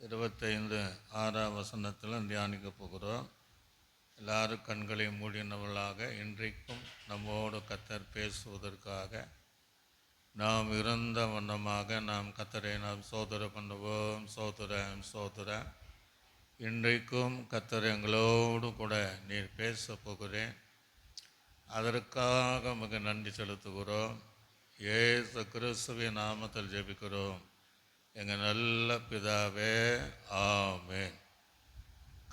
25 6ஆம் வசனத்தில் தியானிக்க போகிறோம். எல்லாரும் கண்களை மூடினவர்களாக இன்றைக்கும் நம்மோடு கர்த்தர் பேசுவதற்காக நாம் இருந்த வண்ணமாக நாம் கர்த்தரை நாம் சோதனை பண்ணுவோம். சோதர இன்றைக்கும் கர்த்தர் எங்களோடு கூட நீர் பேச போகிறேன். அதற்காக மிக நன்றி செலுத்துகிறோம். இயேசு கிறிஸ்துவின் நாமத்தில் ஜெபிக்கிறோம் எங்கள் நல்ல பிதாவே, ஆமென்.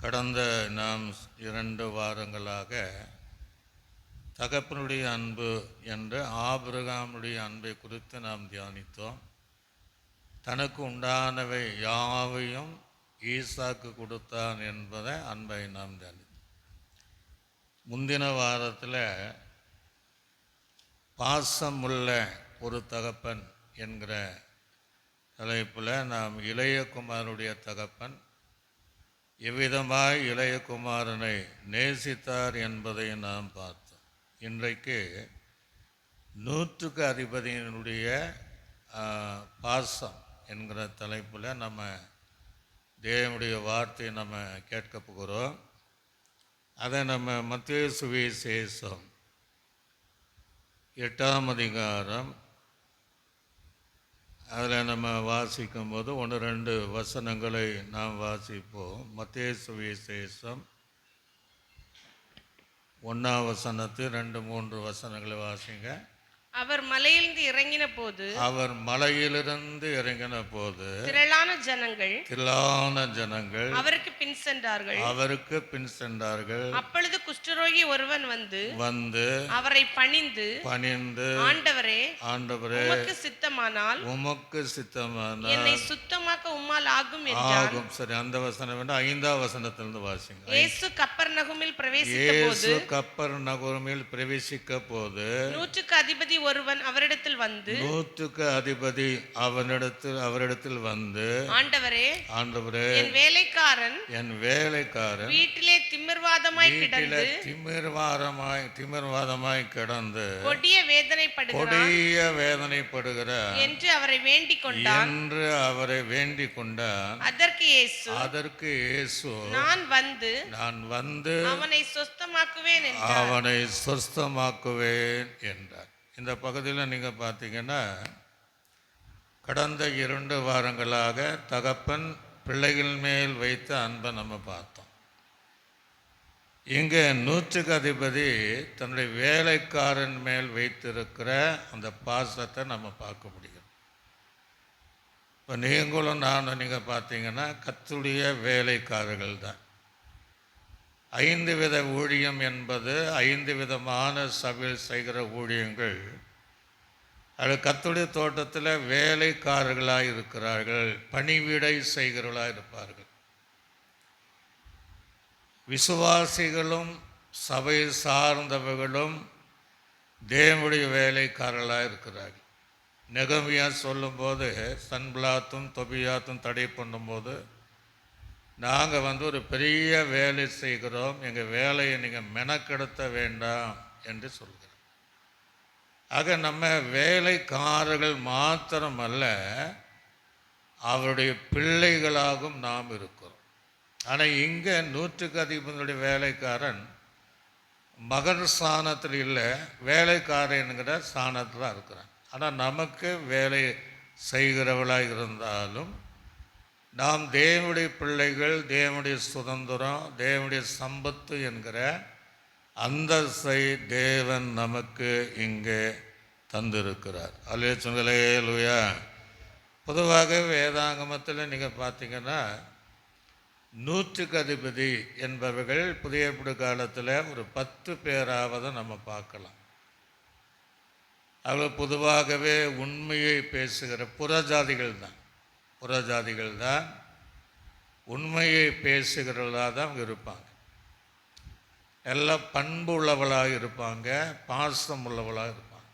கடந்த நாம் 2 வாரங்களாக தகப்பனுடைய அன்பு என்ற ஆபிரகாமுடைய அன்பை குறித்து நாம் தியானித்தோம். தனக்கு உண்டானவை யாவையும் ஈசாக்கு கொடுத்தான் என்பதை அன்பை நாம் தியானித்தோம். முந்தின வாரத்தில் பாசமுள்ள ஒரு தகப்பன் என்கிற தலைப்பில் நாம் இளையகுமாரனுடைய தகப்பன் எவ்விதமாய் இளையகுமாரனை நேசித்தார் என்பதை நாம் பார்த்தோம். இன்றைக்கு 100க்கு அதிபதியினுடைய பாசம் என்கிற தலைப்பில் நம்ம தேவனுடைய வார்த்தையை நம்ம கேட்க போகிறோம். அதை நம்ம மத்தேயு சுவிசேஷம் 8ஆம் அதிகாரம் அதில் நம்ம வாசிக்கும்போது 1-2 வசனங்களை நாம் வாசிப்போம். மத்தேயு சுவிசேஷம் 1ஆம் வசனத்து 2-3 வசனங்களை வாசிங்க. அவர் மலையிலிருந்து இறங்கின போது திரளான ஜனங்கள் அவருக்கு பின் சென்றார்கள். அப்பொழுது குஷ்டரோகி ஒருவன் வந்து அவரை பணிந்து ஆண்டவரே உமக்கு சித்தமானால் என்னை சுத்தமாக்க உம்மால் ஆகும் என்றான். சரி, அந்த வசனம் வேண்டாம், 5ஆம் வசனத்திலிருந்து வாசிங்க. இயேசு கப்பர்நகூமில் பிரவேசிக்க போது 100க்கு அதிபதி ஒருவன் அவரிடத்தில் வந்து ஆண்டவரே என் வேலைக்காரன் வீட்டிலே திமிர்வாதமாய் கிடந்து கொடிய வேதனைப்படுகிறார் என்று அவரை வேண்டிக் கொண்டான். அதற்கு இயேசு நான் வந்து அவனை சொஸ்தமாக்குவேன் என்றார். இந்த பகுதியில் நீங்கள் பார்த்தீங்கன்னா கடந்த 2 வாரங்களாக தகப்பன் பிள்ளைகள் மேல் வைத்த அன்பை நம்ம பார்த்தோம். இங்கே 100க்கு அதிபதி தன்னுடைய வேலைக்காரன் மேல் வைத்திருக்கிற அந்த பாசத்தை நம்ம பார்க்க முடியும். இப்போ நீங்களும் நானும் நீங்கள் பார்த்தீங்கன்னா கர்த்தருடைய வேலைக்காரர்கள் தான். 5 வித ஊழியம் என்பது 5 விதமான சபையில் செய்கிற ஊழியங்கள். அது கர்த்தருடைய தோட்டத்தில் வேலைக்காரர்களாக இருக்கிறார்கள், பணிவிடை செய்கிறவர்களாக இருப்பார்கள். விசுவாசிகளும் சபை சார்ந்தவர்களும் தேவனுடைய வேலைக்காரர்களாக இருக்கிறார்கள். நெகமியா சொல்லும்போது சன்பலாத்தும் தொபியாத்தும் தடை பண்ணும்போது நாங்கள் ஒரு பெரிய வேலை செய்கிறோம், எங்கள் வேலையை நீங்கள் மெனக்கெடுத்த வேண்டாம் என்று சொல்கிறோம். ஆக நம்ம வேலைக்காரர்கள் மாத்திரமல்ல, அவருடைய பிள்ளைகளாகவும் நாம் இருக்கிறோம். ஆனால் இங்கே 100க்கு அதிபதியுடைய வேலைக்காரன் மகன் ஸ்தானத்தில் இல்லை, வேலைக்காரன்கிற ஸ்தானத்தில் தான் இருக்கிறான். ஆனால் நமக்கு வேலை செய்கிறவளாக இருந்தாலும் நாம் தேவனுடைய பிள்ளைகள், தேவனுடைய சுதந்திரம், தேவனுடைய சம்பத்து என்கிற அந்தஸ்தை தேவன் நமக்கு இங்கே தந்திருக்கிறார். அல்லேலூயா. பொதுவாக வேதாகமத்தில் நீங்கள் பார்த்தீங்கன்னா 100க்கு அதிபதி என்பவர்கள் புதிய ஏற்பாடு காலத்தில் ஒரு 10 பேராவது நம்ம பார்க்கலாம். அவர்கள் பொதுவாகவே உண்மையை பேசுகிற புறஜாதிகள் தான் உண்மையை பேசுகிறவர்களாக தான் அவங்க இருப்பாங்க. எல்லாம் பண்பு உள்ளவளாக இருப்பாங்க, பாசம் உள்ளவளாக இருப்பாங்க.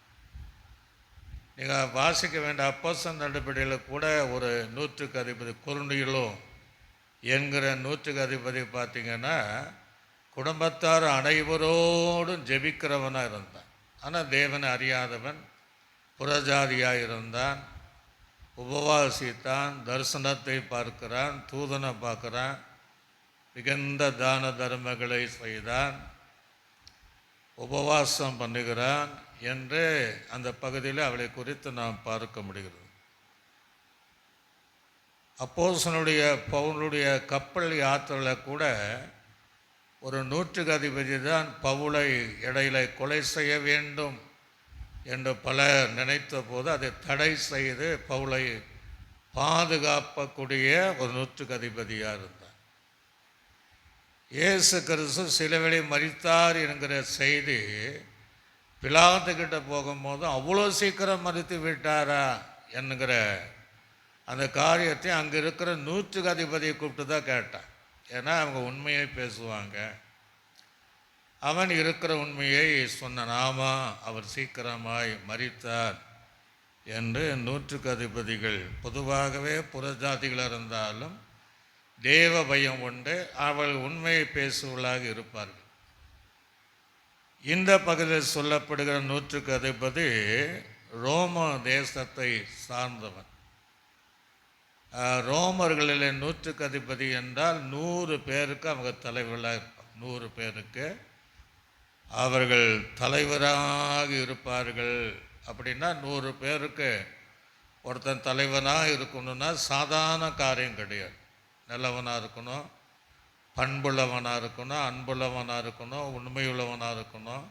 நீங்கள் வாசிக்க வேண்டிய அப்போஸ்தலர் நடபடியில் கூட ஒரு 100க்கு அதிபதி கொர்நேலியு என்கிற 100க்கு அதிபதி பார்த்திங்கன்னா குடும்பத்தார் அனைவரோடும் ஜெபிக்கிறவனாக இருந்தான். ஆனால் தேவனை அறியாதவன், புறஜாதியாக இருந்தான். உபவாசித்தான், தரிசனத்தை பார்க்கிறான், தூதனை பார்க்கிறான், மிகுந்த தான தர்மங்களை செய்தான், உபவாசம் பண்ணுகிறான் என்று அந்த பகுதியில் அவளை குறித்து நாம் பார்க்க முடிகிறது. அப்போஸ்தலனுடைய பவுலுடைய கப்பல் யாத்திரையில் கூட ஒரு நூற்றுக்கு அதிபதி தான் பவுலை இடையில கொலை செய்ய வேண்டும் என்று பலர் நினைத்த போது அதை தடை செய்து பவுலை பாதுகாக்கக்கூடிய ஒரு நூற்றுக்கு அதிபதியாக இருந்தார். இயேசு கிறிஸ்து சிலுவையிலே மரித்தார் என்கிற செய்தி பிலாத்துக்கிட்ட போகும்போது அவ்வளோ சீக்கிரம் மறித்து விட்டாரா என்கிற அந்த காரியத்தை அங்கே இருக்கிற நூற்றுக்கு அதிபதியை கூப்பிட்டு தான் கேட்டான். ஏன்னா அவங்க உண்மையை பேசுவாங்க. அவன் இருக்கிற உண்மையை சொன்னான். ஆமாம், அவர் சீக்கிரமாய் மரித்தார் என்று நூற்றுக்கு அதிபதிகள் பொதுவாகவே புறஜாதிகள் இருந்தாலும் தேவ பயம் உண்டு, அவள் உண்மையை பேசுவர்களாக இருப்பார்கள். இந்த பகுதியில் சொல்லப்படுகிற நூற்றுக்கு அதிபதி ரோம தேசத்தை சார்ந்தவன். ரோமர்களில் நூற்றுக்கு அதிபதி என்றால் 100 பேருக்கு அவங்க தலைவர்களாக இருப்பாங்க. 100 பேருக்கு அவர்கள் தலைவராக இருப்பார்கள். அப்படின்னா 100 பேருக்கு ஒருத்தன் தலைவனாக இருக்கணும்னா சாதாரண காரியம் கிடையாது. நல்லவனாக இருக்கணும், பண்புள்ளவனாக இருக்கணும், அன்புள்ளவனாக இருக்கணும், உண்மையுள்ளவனாக இருக்கணும்,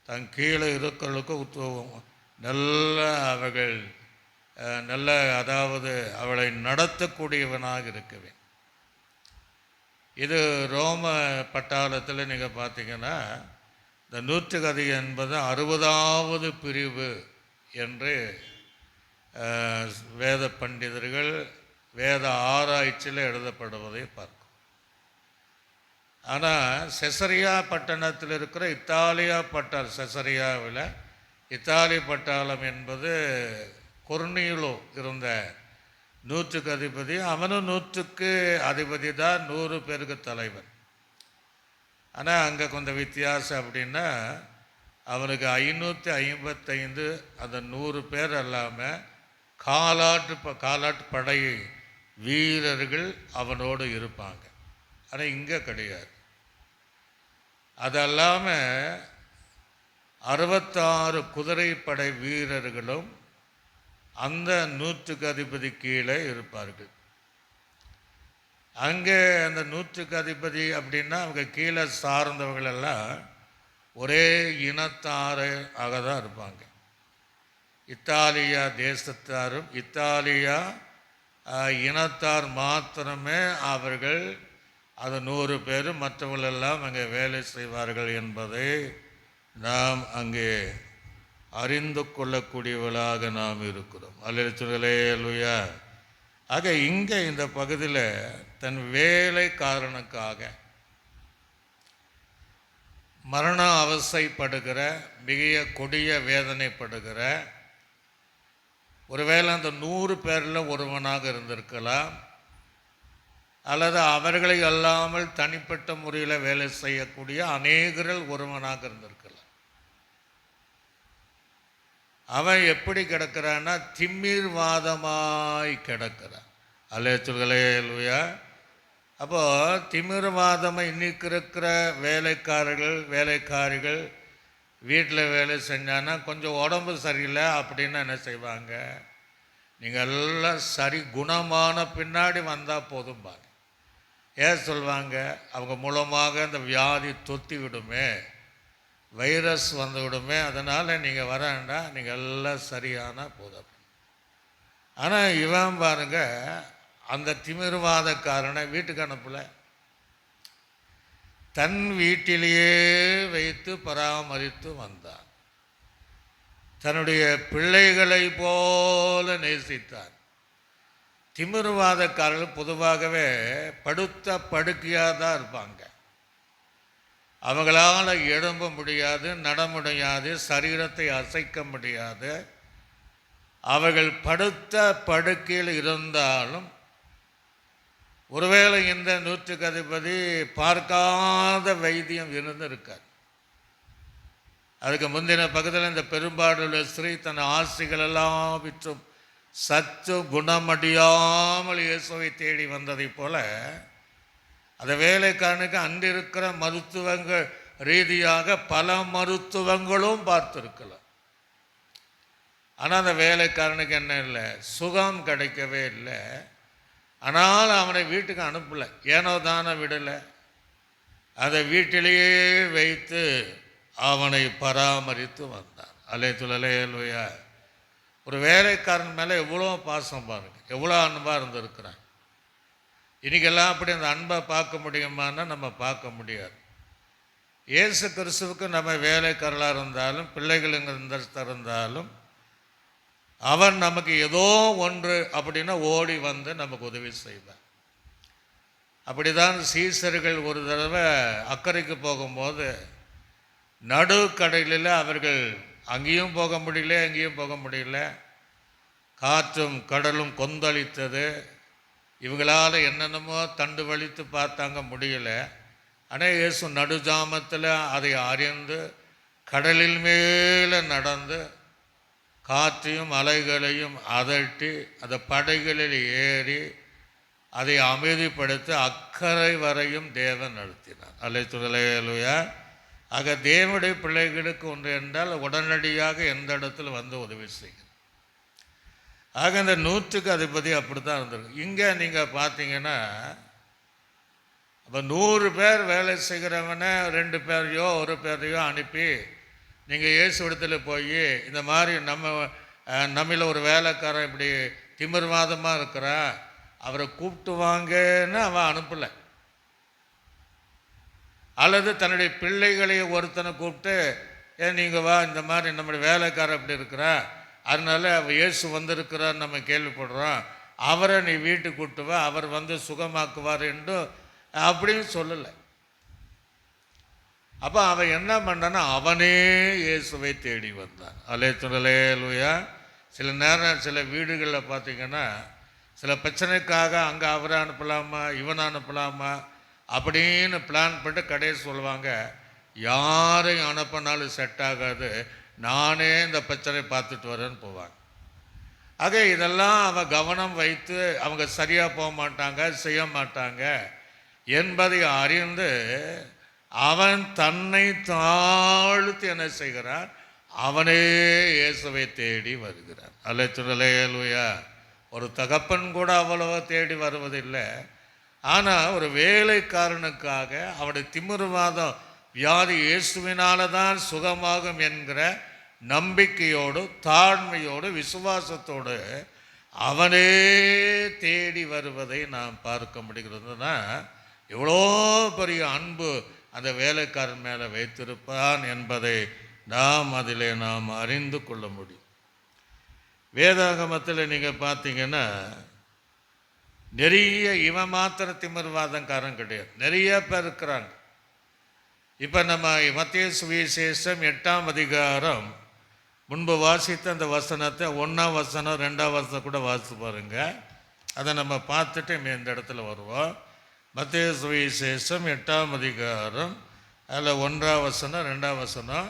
தன் கீழே இருக்கிறவர்களுக்கு நல்ல அவர்கள் நல்ல அதாவது அவளை நடத்தக்கூடியவனாக இருக்கவே. இது ரோம பட்டாளத்தில் நீங்கள் பார்த்தீங்கன்னா இந்த நூற்றுக்கு அதிகம் என்பது 60வது பிரிவு என்று வேத பண்டிதர்கள் வேத ஆராய்ச்சியில் எழுதப்படுவதை பார்க்கும். ஆனால் செசரியா பட்டணத்தில் இருக்கிற இத்தாலியா பட்டாளம், செசரியாவில் இத்தாலி பட்டாளம் என்பது கொர்னியிலோ இருந்த நூற்றுக்கு அதிபதி. அவனும் நூற்றுக்கு அதிபதி தான், 100 பேருக்கு தலைவர். ஆனால் அங்கே கொஞ்சம் வித்தியாசம். அப்படின்னா அவனுக்கு 555 அந்த 100 பேர் இல்லாமல் காலாட்டு படை வீரர்கள் அவனோடு இருப்பாங்க. ஆனால் இங்கே கிடையாது. அது இல்லாமல் 66 குதிரைப்படை வீரர்களும் அந்த நூற்றுக்கு அதிபதி கீழே இருப்பார்கள். அங்கே அந்த நூற்றுக்கு அதிபதி அப்படின்னா அவங்க கீழே சார்ந்தவர்களெல்லாம் ஒரே இனத்தாராக தான் இருப்பாங்க. இத்தாலியா தேசத்தாரும் இத்தாலியா இனத்தார் மாத்திரமே அவர்கள் அது 100 பேர், மற்றவர்களெல்லாம் அங்கே வேலை செய்வார்கள் என்பதை நாம் அங்கே அறிந்து கொள்ளக்கூடியவர்களாக நாம் இருக்கிறோம். அல்லேலூயா. ஆக இங்கே இந்த பகுதியில் தன் வேலைக்காரனுக்காக மரண அவசைப்படுகிற, மிக கொடிய வேதனைப்படுகிற, ஒருவேளை அந்த 100 பேரில் ஒருவனாக இருந்திருக்கலாம், அல்லது அவர்களை அல்லாமல் தனிப்பட்ட முறையில் வேலை செய்யக்கூடிய அநேகர்கள் ஒருவனாக இருந்திருக்கலாம். அவன் எப்படி கிடக்கிறான்னா திமிர்வாதமாய் கிடக்கிறான். அல்லேலூயா. அப்போது திமிர்வாதமாக இன்னைக்கு இருக்கிற வேலைக்காரிகள் வீட்டில் வேலை செஞ்சான்னா கொஞ்சம் உடம்பு சரியில்லை அப்படின்னா என்ன செய்வாங்க, நீங்கள் எல்லாம் சரி குணமான பின்னாடி வந்தால் போதும்பாங்க. ஏன் சொல்லுவாங்க, அவங்க மூலமாக அந்த வியாதி தொத்தி விடுமே, வைரஸ் வந்து விடுமே, அதனால் நீங்கள் வரேன்டா, நீங்கள் எல்லாம் சரியான போதும். ஆனால் இவன் பாருங்க, அந்த திமிர்வாதக்காரனை வீட்டுக்கு அனுப்பல, தன் வீட்டிலேயே வைத்து பராமரித்து வந்தான். தன்னுடைய பிள்ளைகளை போல நேசித்தான். திமிர்வாதக்காரர்கள் பொதுவாகவே படுத்த படுக்கையாக தான் இருப்பாங்க. அவங்களால் எழும்ப முடியாது, நட முடியாது, சரீரத்தை அசைக்க முடியாது. அவர்கள் படுத்த படுக்கையில் இருந்தாலும் ஒருவேளை இந்த நூற்றுக்கு அதிபதி பார்க்காத வைத்தியம் இருந்திருக்கார். அதுக்கு முந்தின பக்கத்தில் இந்த பெரும்பாடுள்ள ஸ்ரீ தன் ஆசைகள் எல்லாம் விற்றும் சற்று குணமடியாமல் இயேசுவை தேடி வந்ததைப் போல அந்த வேலைக்காரனுக்கு அன்றிருக்கிற மருத்துவங்கள் ரீதியாக பல மருத்துவங்களும் பார்த்துருக்கலாம். ஆனால் அந்த வேலைக்காரனுக்கு என்ன இல்லை, சுகம் கிடைக்கவே இல்லை. ஆனால் அவனை வீட்டுக்கு அனுப்பலை, ஏனோ தானே விடலை. அதை வீட்டிலேயே வைத்து அவனை பராமரித்து வந்தான். அல்லேலூயா. ஒரு வேலைக்காரன் மேலே எவ்வளோ பாசம் பாருங்க, எவ்வளோ அன்பாக இருந்திருக்கிறான். இன்றைக்கெல்லாம் அப்படி அந்த அன்பை பார்க்க முடியுமான்னா நம்ம பார்க்க முடியாது. இயேசு கிறிஸ்துவுக்கு நம்ம வேலைக்காரலாக இருந்தாலும் பிள்ளைகளுங்க இருந்தாலும் அவன் நமக்கு ஏதோ ஒன்று அப்படின்னா ஓடி வந்து நமக்கு உதவி செய்வான். அப்படிதான் சீசர்கள் ஒரு தடவை அக்கறைக்கு போகும்போது நடுக்கடலில் அவர்கள் அங்கேயும் போக முடியல, எங்கேயும் போக முடியல. காற்றும் கடலும் கொந்தளித்தது. இவங்களால் என்னென்னமோ தண்டு வலித்து பார்த்தாங்க, முடியல. ஆனால் இயேசு நடுஜாமத்தில் அதை அறிந்து கடலில் மேலே நடந்து காற்றையும் அலைகளையும் அதட்டி அந்த படைகளில் ஏறி அதை அமைதிப்படுத்தி அக்கறை வரையும் தேவன் நடத்தினார். அல்லேலூயா. ஆக தேவனுடைய பிள்ளைகளுக்கு ஒன்று என்றால் உடனடியாக எந்த இடத்துல வந்து உதவி செய்யும். ஆக இந்த 100க்கு அதிபதி அப்படி தான் இருந்திருக்கு. இங்கே நீங்கள் பார்த்தீங்கன்னா அப்போ 100 பேர் வேலை செய்கிறவனை 2 பேரையோ 1 பேரையோ அனுப்பி நீங்கள் இயேசு இடத்துல போய் இந்த மாதிரி நம்மள ஒரு வேலைக்காரன் இப்படி திமிர்வாதமாக இருக்கிறா, அவரை கூப்பிட்டு வாங்கன்னு அவன் அனுப்பலை. அல்லது தன்னுடைய பிள்ளைகளை ஒருத்தனை கூப்பிட்டு நீங்கள் வா, இந்த மாதிரி நம்முடைய வேலைக்காரன் இப்படி இருக்கிறா, அதனால இயேசு வந்திருக்கிறார் நம்ம கேள்விப்படுறோம், அவரை நீ வீட்டுக்கு கூப்பிட்டு வா, அவர் வந்து சுகமாக்குவார் என்று அப்படின்னு சொல்லலை. அப்போ அவன் என்ன பண்ணான்னா அவனே இயேசுவை தேடி வந்தான். அல்லேலூயா. சில நேரம் சில வீடுகளில் பார்த்திங்கன்னா சில பிரச்சனைக்காக அங்கே அவரை அனுப்பலாமா இவனை அனுப்பலாமா அப்படின்னு பிளான் பண்ணிட்டு கடைசி சொல்லுவாங்க, யாரையும் அனுப்பினாலும் செட் ஆகாது, நானே இந்த பிரச்சனை பார்த்துட்டு வரேன்னு போவாங்க. ஆக இதெல்லாம் அவன் கவனம் வைத்து அவங்க சரியாக போக மாட்டாங்க, செய்ய மாட்டாங்க என்பதை அறிந்து அவன் தன்னை தாழ்த்தி என்ன செய்கிறான், அவனே இயேசுவை தேடி வருகிறான். அல்லேலூயா. ஒரு தகப்பன் கூட அவ்வளவோ தேடி வருவதில்லை. ஆனால் ஒரு வேலைக்காரனுக்காக அவனுடைய திமிர்வாதம் வியாதி இயேசுவினால தான் சுகமாகும் என்கிற நம்பிக்கையோடு தாழ்மையோடு விசுவாசத்தோடு அவனே தேடி வருவதை நாம் பார்க்க முடிகிறதுனா எவ்வளோ பெரிய அன்பு அந்த வேலைக்காரன் மேலே வைத்திருப்பான் என்பதை அதிலே நாம் அறிந்து கொள்ள முடியும். வேதாகமத்தில் நீங்கள் பார்த்தீங்கன்னா நிறைய இவன் மாத்திர திமிர்வாதங்காரன் கிடையாது, நிறைய பேர் இருக்கிறாங்க. இப்போ நம்ம மத்தேயு சுவிசேஷம் 8ஆம் அதிகாரம் முன்பு வாசித்த அந்த வசனத்தை 1ஆம் வசனம் 2ஆம் வசனம் கூட வாசித்து பாருங்க. அதை நம்ம பார்த்துட்டு இந்த இடத்துல வருவோம். மத்தேயு சுவிசேஷம் 8ஆம் அதிகாரம் அதில் 1ஆம் வசனம் 2ஆம் வசனம்.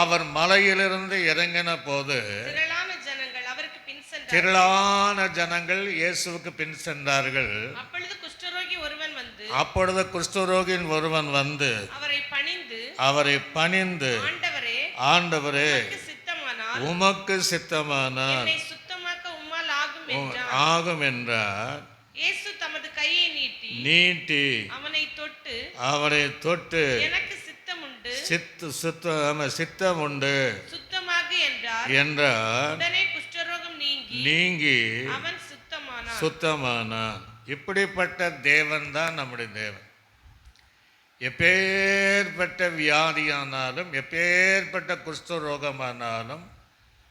அவர் மலையிலிருந்து இறங்கின போது திரளான ஜனங்கள் இயேசுவுக்கு பின் சென்றார்கள். அப்பொழுது குஷ்டரோகியின் ஒருவன் வந்து அவரை பணிந்து ஆண்டவரே உமக்கு சித்தமானால் ஆகும் என்றார். இயேசு தமது கையை நீட்டி அவனை தொட்டு எனக்கு சித்தமுண்டு சித்தமுண்டு சுத்தமாகு என்றார். உடனே குஷ்டரோகம் நீங்கி அவன் சுத்தமானான். இப்படிப்பட்ட தேவன் தான் நம்முடைய தேவன். எப்பேற்பட்ட வியாதியானாலும் எப்பேற்பட்ட குஷ்டரோகமானாலும்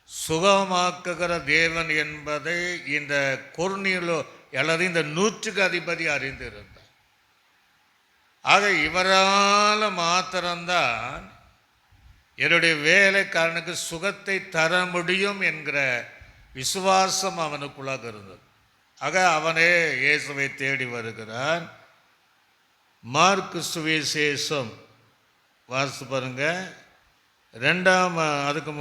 சுகமாக்குகிற தேவன் என்பதை இந்த கொர்நேலியு அல்லது இந்த 100க்கு அதிபதி அறிந்திருந்தார். ஆக இவரால் மாத்திரம்தான் என்னுடைய வேலைக்காரனுக்கு சுகத்தை தர முடியும் என்கிற விசுவாசம் அவனுக்குள்ளாக இருந்தது. ஆக அவனே இயேசுவை தேடி வருகிறான். மார்க்கு சுவிசேஷம் வாசித்து பாருங்க அதுக்கு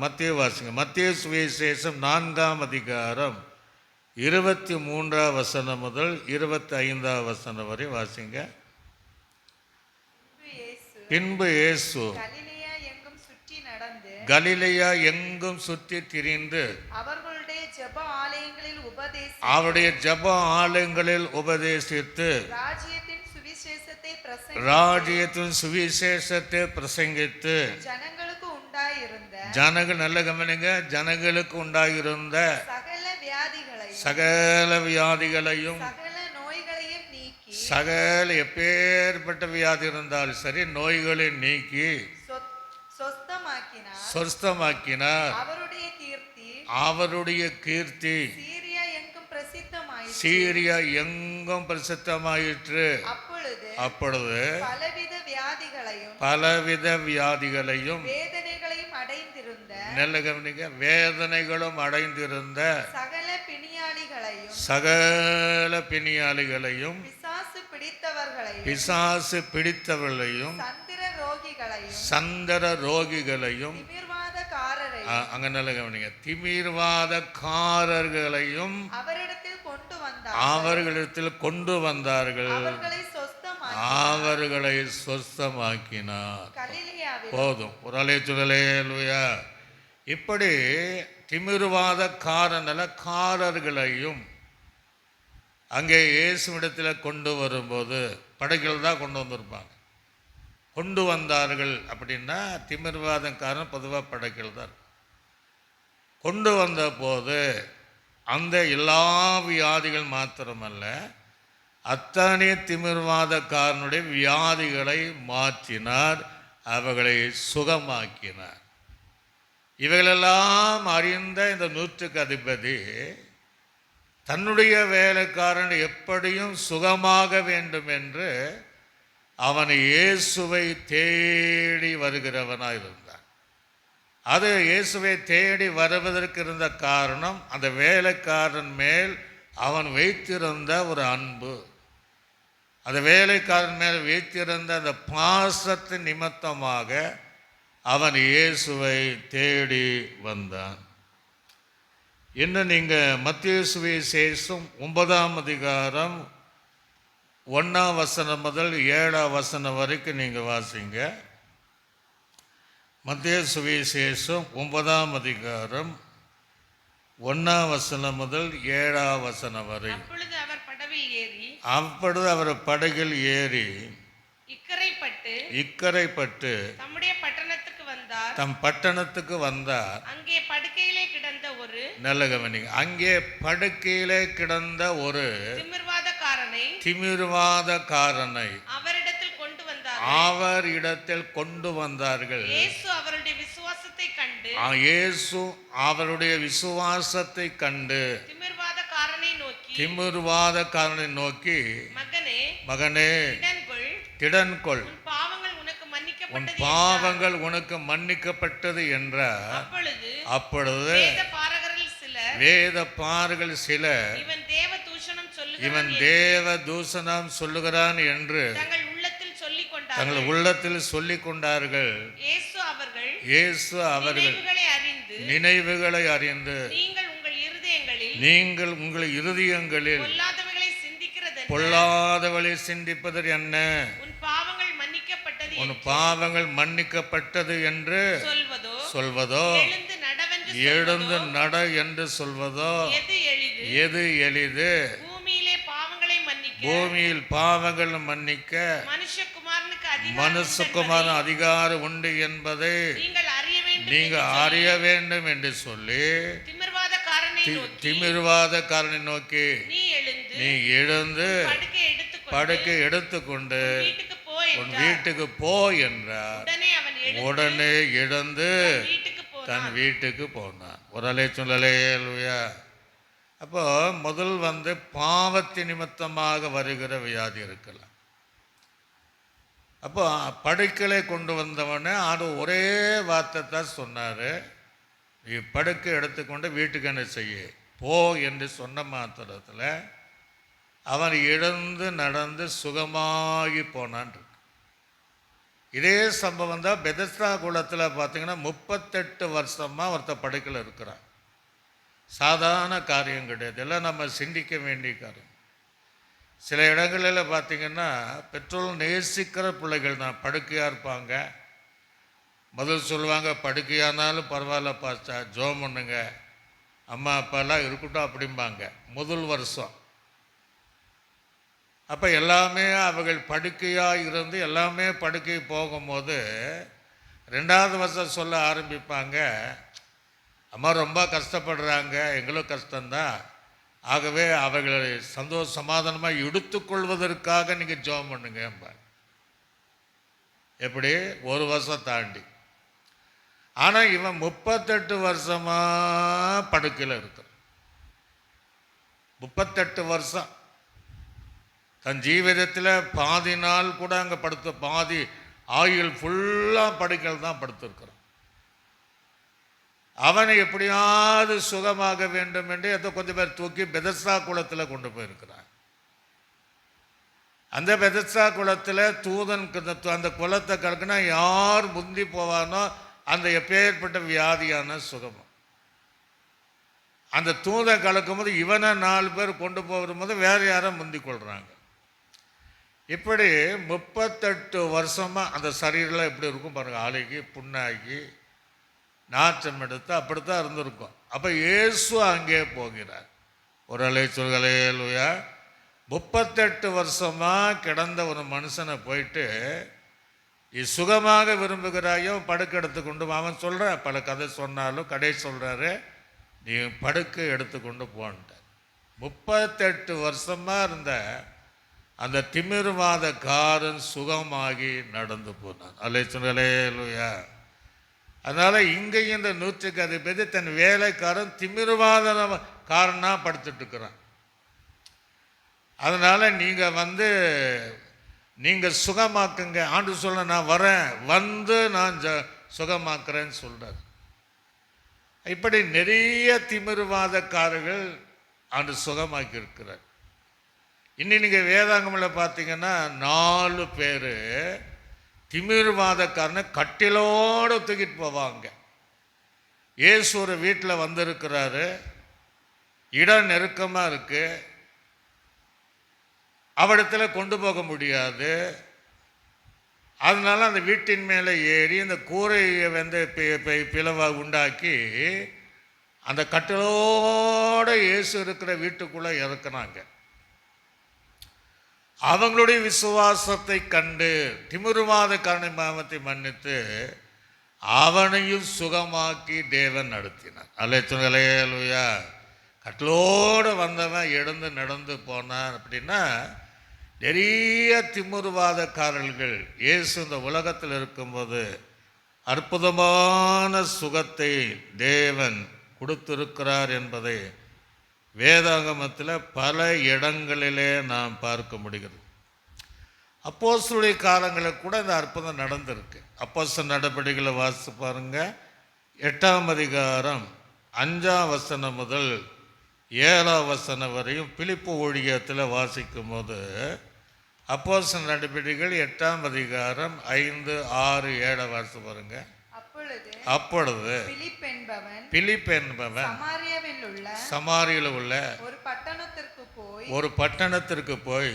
மத்திய வாசிங்க. மத்திய சுவிசேஷம் 4ஆம் அதிகாரம் 23ஆம் வசனம் முதல் 25ஆம் வசனம் வரை வாசிங்க. பின்பு இயேசு கலிலேயா எங்கும் சுற்றி திரிந்து அவருடைய ஜெப ஆலயங்களில் உபதேசித்து ராஜ்யத்தின் சுவிசேஷத்தை பிரசங்கித்து ஜனங்கள் நல்ல கவனிங்க, ஜனங்களுக்கு உண்டாயிருந்த சகல வியாதிகளையும் சகல எப்பேற்பட்ட வியாதி இருந்தாலும் சரி நோய்களை நீக்கி சொஸ்தமாக்கினார். அவருடைய கீர்த்தி சீரியா எங்கும் பிரசித்தமாயிற்று. அப்பொழுது பலவித வியாதிகளையும் நல்ல கவனிங்க, வேதனைகளும் அடைந்திருந்த சகல பிணியாளிகளையும் பிசாசு பிடித்தவர்களையும் சந்திர ரோகிகளையும் அங்க நல்ல கவனிங்க, திமிர்வாதக்காரர்களையும் அவர்களிடத்தில் கொண்டு வந்தார்கள், அவர்களை சொஸ்தமாக்கினார். போதும், ஒரு அலைச்சுடலேலுயா. இப்படி திமிர்வாதக்காரர்களையும் அங்கே இயேசுவிடத்தில் கொண்டு வரும்போது படைகள் தான் கொண்டு வந்திருப்பாங்க. கொண்டு வந்தார்கள் அப்படின்னா திமிர்வாதக்காரன் பொதுவாக படைகள் தான். கொண்டு வந்த போது அந்த எல்லா வியாதிகள் மாத்திரமல்ல, அத்தனை திமிர்வாதக்காரனுடைய வியாதிகளை மாற்றினார், அவர்களை சுகமாக்கினார். இவைகளெல்லாம் அறிந்த இந்த 100க்கு அதிபதி தன்னுடைய வேலைக்காரன் எப்படியும் சுகமாக வேண்டும் என்று அவன் இயேசுவை தேடி வருகிறவனாக இருந்தான். அது இயேசுவை தேடி வருவதற்கு இருந்த காரணம் அந்த வேலைக்காரன் மேல் அவன் வைத்திருந்த ஒரு அன்பு. அந்த வேலைக்காரன் மேல் வைத்திருந்த அந்த பாசத்தின் நிமித்தமாக அவன் இயேசுவை தேடி வந்தான். இன்னும் நீங்கள் மத்திய சுவிசேஷம் 9ஆம் அதிகாரம் 1ஆம் வசனம் முதல் 7ஆம் வசனம் வரைக்கும் நீங்கள் வாசிங்க. மத்திய சுவிசேஷம் 9ஆம் அதிகாரம் 1ஆம் வசனம் முதல் 7ஆம் வசனம் வரை. அப்பொழுது அவர் படகில் ஏறி இக்கரைப்பட்டு தம் பட்டணத்துக்கு வந்தார். அங்கே படுக்கையிலே கிடந்த ஒரு நல்ல கவனிங்க, அங்கே படுக்கையிலே கிடந்த ஒரு திமிர்வாதக்காரனை அவரிடத்தில் கொண்டு வந்தார்கள். இயேசு அவருடைய விசுவாசத்தை கண்டு திமிர்வாதக்காரனை நோக்கி மகனே திடன்கொள், உன் பாவங்கள் உனக்கு மன்னிக்கப்பட்டது என்றார். அப்பொழுது வேதபாரகர்கள் சிலர் இவன் தேவ தூஷணம் சொல்லுகிறான் என்று தங்கள் உள்ளத்தில் சொல்லிக் கொண்டார்கள். இயேசு அவர்கள் நினைவுகளை அறிந்து நீங்கள் உங்கள் இருதயங்களில் பொல்லாதவளை சிந்திப்பது என்ன, உன் பாவங்கள் மன்னிக்கப்பட்டது என்று சொல்வதோ எழுந்து நட என்று சொல்வதோ எது எளிது? பூமியில் பாவங்கள் மன்னிக்க மனுஷகுமாரன் அதிகாரம் உண்டு என்பதை நீங்கள் அறிய வேண்டும் என்று சொல்லி திமிர்வாதக்காரனை நோக்கி நீ எழுந்து படுக்கை எடுத்துக்கொண்டு உன் வீட்டுக்கு போ என்றார். உடனே எழுந்து தன் வீட்டுக்கு போனான். ஒரு அலை சொல்லலையா? அப்போ முதல் பாவத்தின் நிமித்தமாக வருகிற வியாதி இருக்கலாம். அப்போ படுக்கையை கொண்டு வந்தவொடனே அது ஒரே வார்த்தை தான் சொன்னார், நீ படுக்கை எடுத்துக்கொண்டு வீட்டுக்கு என்ன செய்ய போ என்று சொன்ன மாத்திரத்தில் அவன் எழுந்து நடந்து சுகமாகி போனான். இதே சம்பவம் தான் பெதஸ்தா குளத்தில் பார்த்தீங்கன்னா 38 வருஷமாக ஒருத்தர் படுக்கையில் இருக்கிறான். சாதாரண காரியம் கிடையாது, எல்லாம் நம்ம சிந்திக்க வேண்டிய காரியம். சில இடங்களில் பார்த்தீங்கன்னா பெற்றோர் நேசிக்கிற பிள்ளைகள் தான் படுக்கையாக இருப்பாங்க. முதல் சொல்லுவாங்க, படுக்கையானாலும் பரவாயில்ல பாஸ்டர், ஜோம் பண்ணுங்க, அம்மா அப்பாலாம் இருக்கட்டும் அப்படிம்பாங்க முதல் வருஷம். அப்போ எல்லாமே அவர்கள் படுக்கையாக இருந்து எல்லாமே படுக்கை போகும்போது 2வது வருஷம் சொல்ல ஆரம்பிப்பாங்க, அம்மா ரொம்ப கஷ்டப்படுறாங்க, எங்களும் கஷ்டம்தான், ஆகவே அவர்களை சமாதானமாக எடுத்துக்கொள்வதற்காக நீங்கள் ஜெபம் பண்ணுங்க. எப்படி 1 வருஷம் தாண்டி. ஆனால் இவன் 38 வருஷமாக படுக்கையில் இருக்கிறான். 38 வருஷம் தன் ஜீவிதத்தில் பாதி நாள் கூட அங்கே பாதி ஆயுள் ஃபுல்லாக படுக்கையில் தான் படுத்திருக்கிறான். அவனை எப்படியாவது சுகமாக வேண்டும் என்று ஏதோ கொஞ்சம் பேர் தூக்கி பெதஸ்தா குளத்தில் கொண்டு போயிருக்கிறான். அந்த பெதஸ்தா குளத்தில் தூதன் அந்த குளத்தை கலக்குனா யார் முந்தி போவானோ அந்த எப்பேற்பட்ட வியாதியான சுகமும். அந்த தூதன் கலக்கும் போது இவனை 4 பேர் கொண்டு போகும்போது வேறு யாரும் முந்தி கொள்கிறாங்க. இப்படி 38 வருஷமாக அந்த சரீரெலாம் எப்படி இருக்கும் பாருங்கள், ஆளுகி புண்ணாகி நாச்சம் எடுத்து அப்படித்தான் இருந்திருக்கும். அப்போ இயேசு அங்கே போகிறார். ஒரு அலை சொல்கலையா 38 வருஷமாக கிடந்த ஒரு மனுஷனை போயிட்டு சுகமாக விரும்புகிறாயோ படுக்கை எடுத்துக்கொண்டு, அவன் சொல்கிற பல கதை சொன்னாலும் கடை சொல்கிறாரு, நீ படுக்கை எடுத்துக்கொண்டு போன்ட்டார். 38 வருஷமாக இருந்த அந்த திமிர்வாதக்காரன் சுகமாகி நடந்து போனான். அலை சொல்கலையா. அதனால் இங்கேயும் இந்த 100க்கு அதிபதி தன் வேலைக்காரன் திமிர்வாத காரனாக படுத்துட்டு இருக்கிறான். அதனால் நீங்கள் சுகமாக்குங்க, ஆண்டு சொல்ல நான் வரேன், வந்து நான் சுகமாக்குறேன்னு சொல்கிறார். இப்படி நிறைய திமிர்வாதக்காரர்கள் ஆண்டு சுகமாக்கி இருக்கிறார். இன்னும் நீங்கள் வேதாங்கமில் பார்த்தீங்கன்னா 4 பேர் திமிர்வாதக்காரனை கட்டிலோடு தூக்கிட்டு போவாங்க. இயேசு ஒரு வீட்டில் வந்திருக்கிறாரு, இடம் நெருக்கமாக இருக்குது, அவடத்தில் கொண்டு போக முடியாது. அதனால அந்த வீட்டின் மேலே ஏறி அந்த கூரையை பிளவை உண்டாக்கி அந்த கட்டிலோடு இயேசு இருக்கிற வீட்டுக்குள்ளே இறக்குனாங்க. அவங்களுடைய விசுவாசத்தை கண்டு திமிர்வாதக்காரனை பாவத்தை மன்னித்து அவனையும் சுகமாக்கி தேவன் நடத்தினார். அல்லேலூயா. கட்டிலோடு வந்தவன் எழுந்து நடந்து போனான். அப்படின்னா நிறைய திமிர்வாதக்காரர்கள் இயேசு இந்த உலகத்தில் இருக்கும்போது அற்புதமான சுகத்தை தேவன் கொடுத்திருக்கிறார் என்பதை வேதாகமத்தில் பல இடங்களிலே நாம் பார்க்க முடிகிறது. அப்போஸ்தலருடைய காலங்களில் கூட இந்த அற்புதம் நடந்திருக்கு. அப்போஸ்தலர் நடபடிகளை வாசித்து பாருங்க. 8ஆம் அதிகாரம் 5ஆம் வசனம் முதல் 7ஆம் வசனம் வரையும் பிலிப்பு ஊழியத்தில் வாசிக்கும் போது அப்போஸ்தலர் நடபடிகள் 8ஆம் அதிகாரம் 5, 6, 7 வாசித்து பாருங்க. அப்பொழுது பிலிப் என்பவன் சமாரியில் உள்ள ஒரு பட்டணத்திற்கு போய்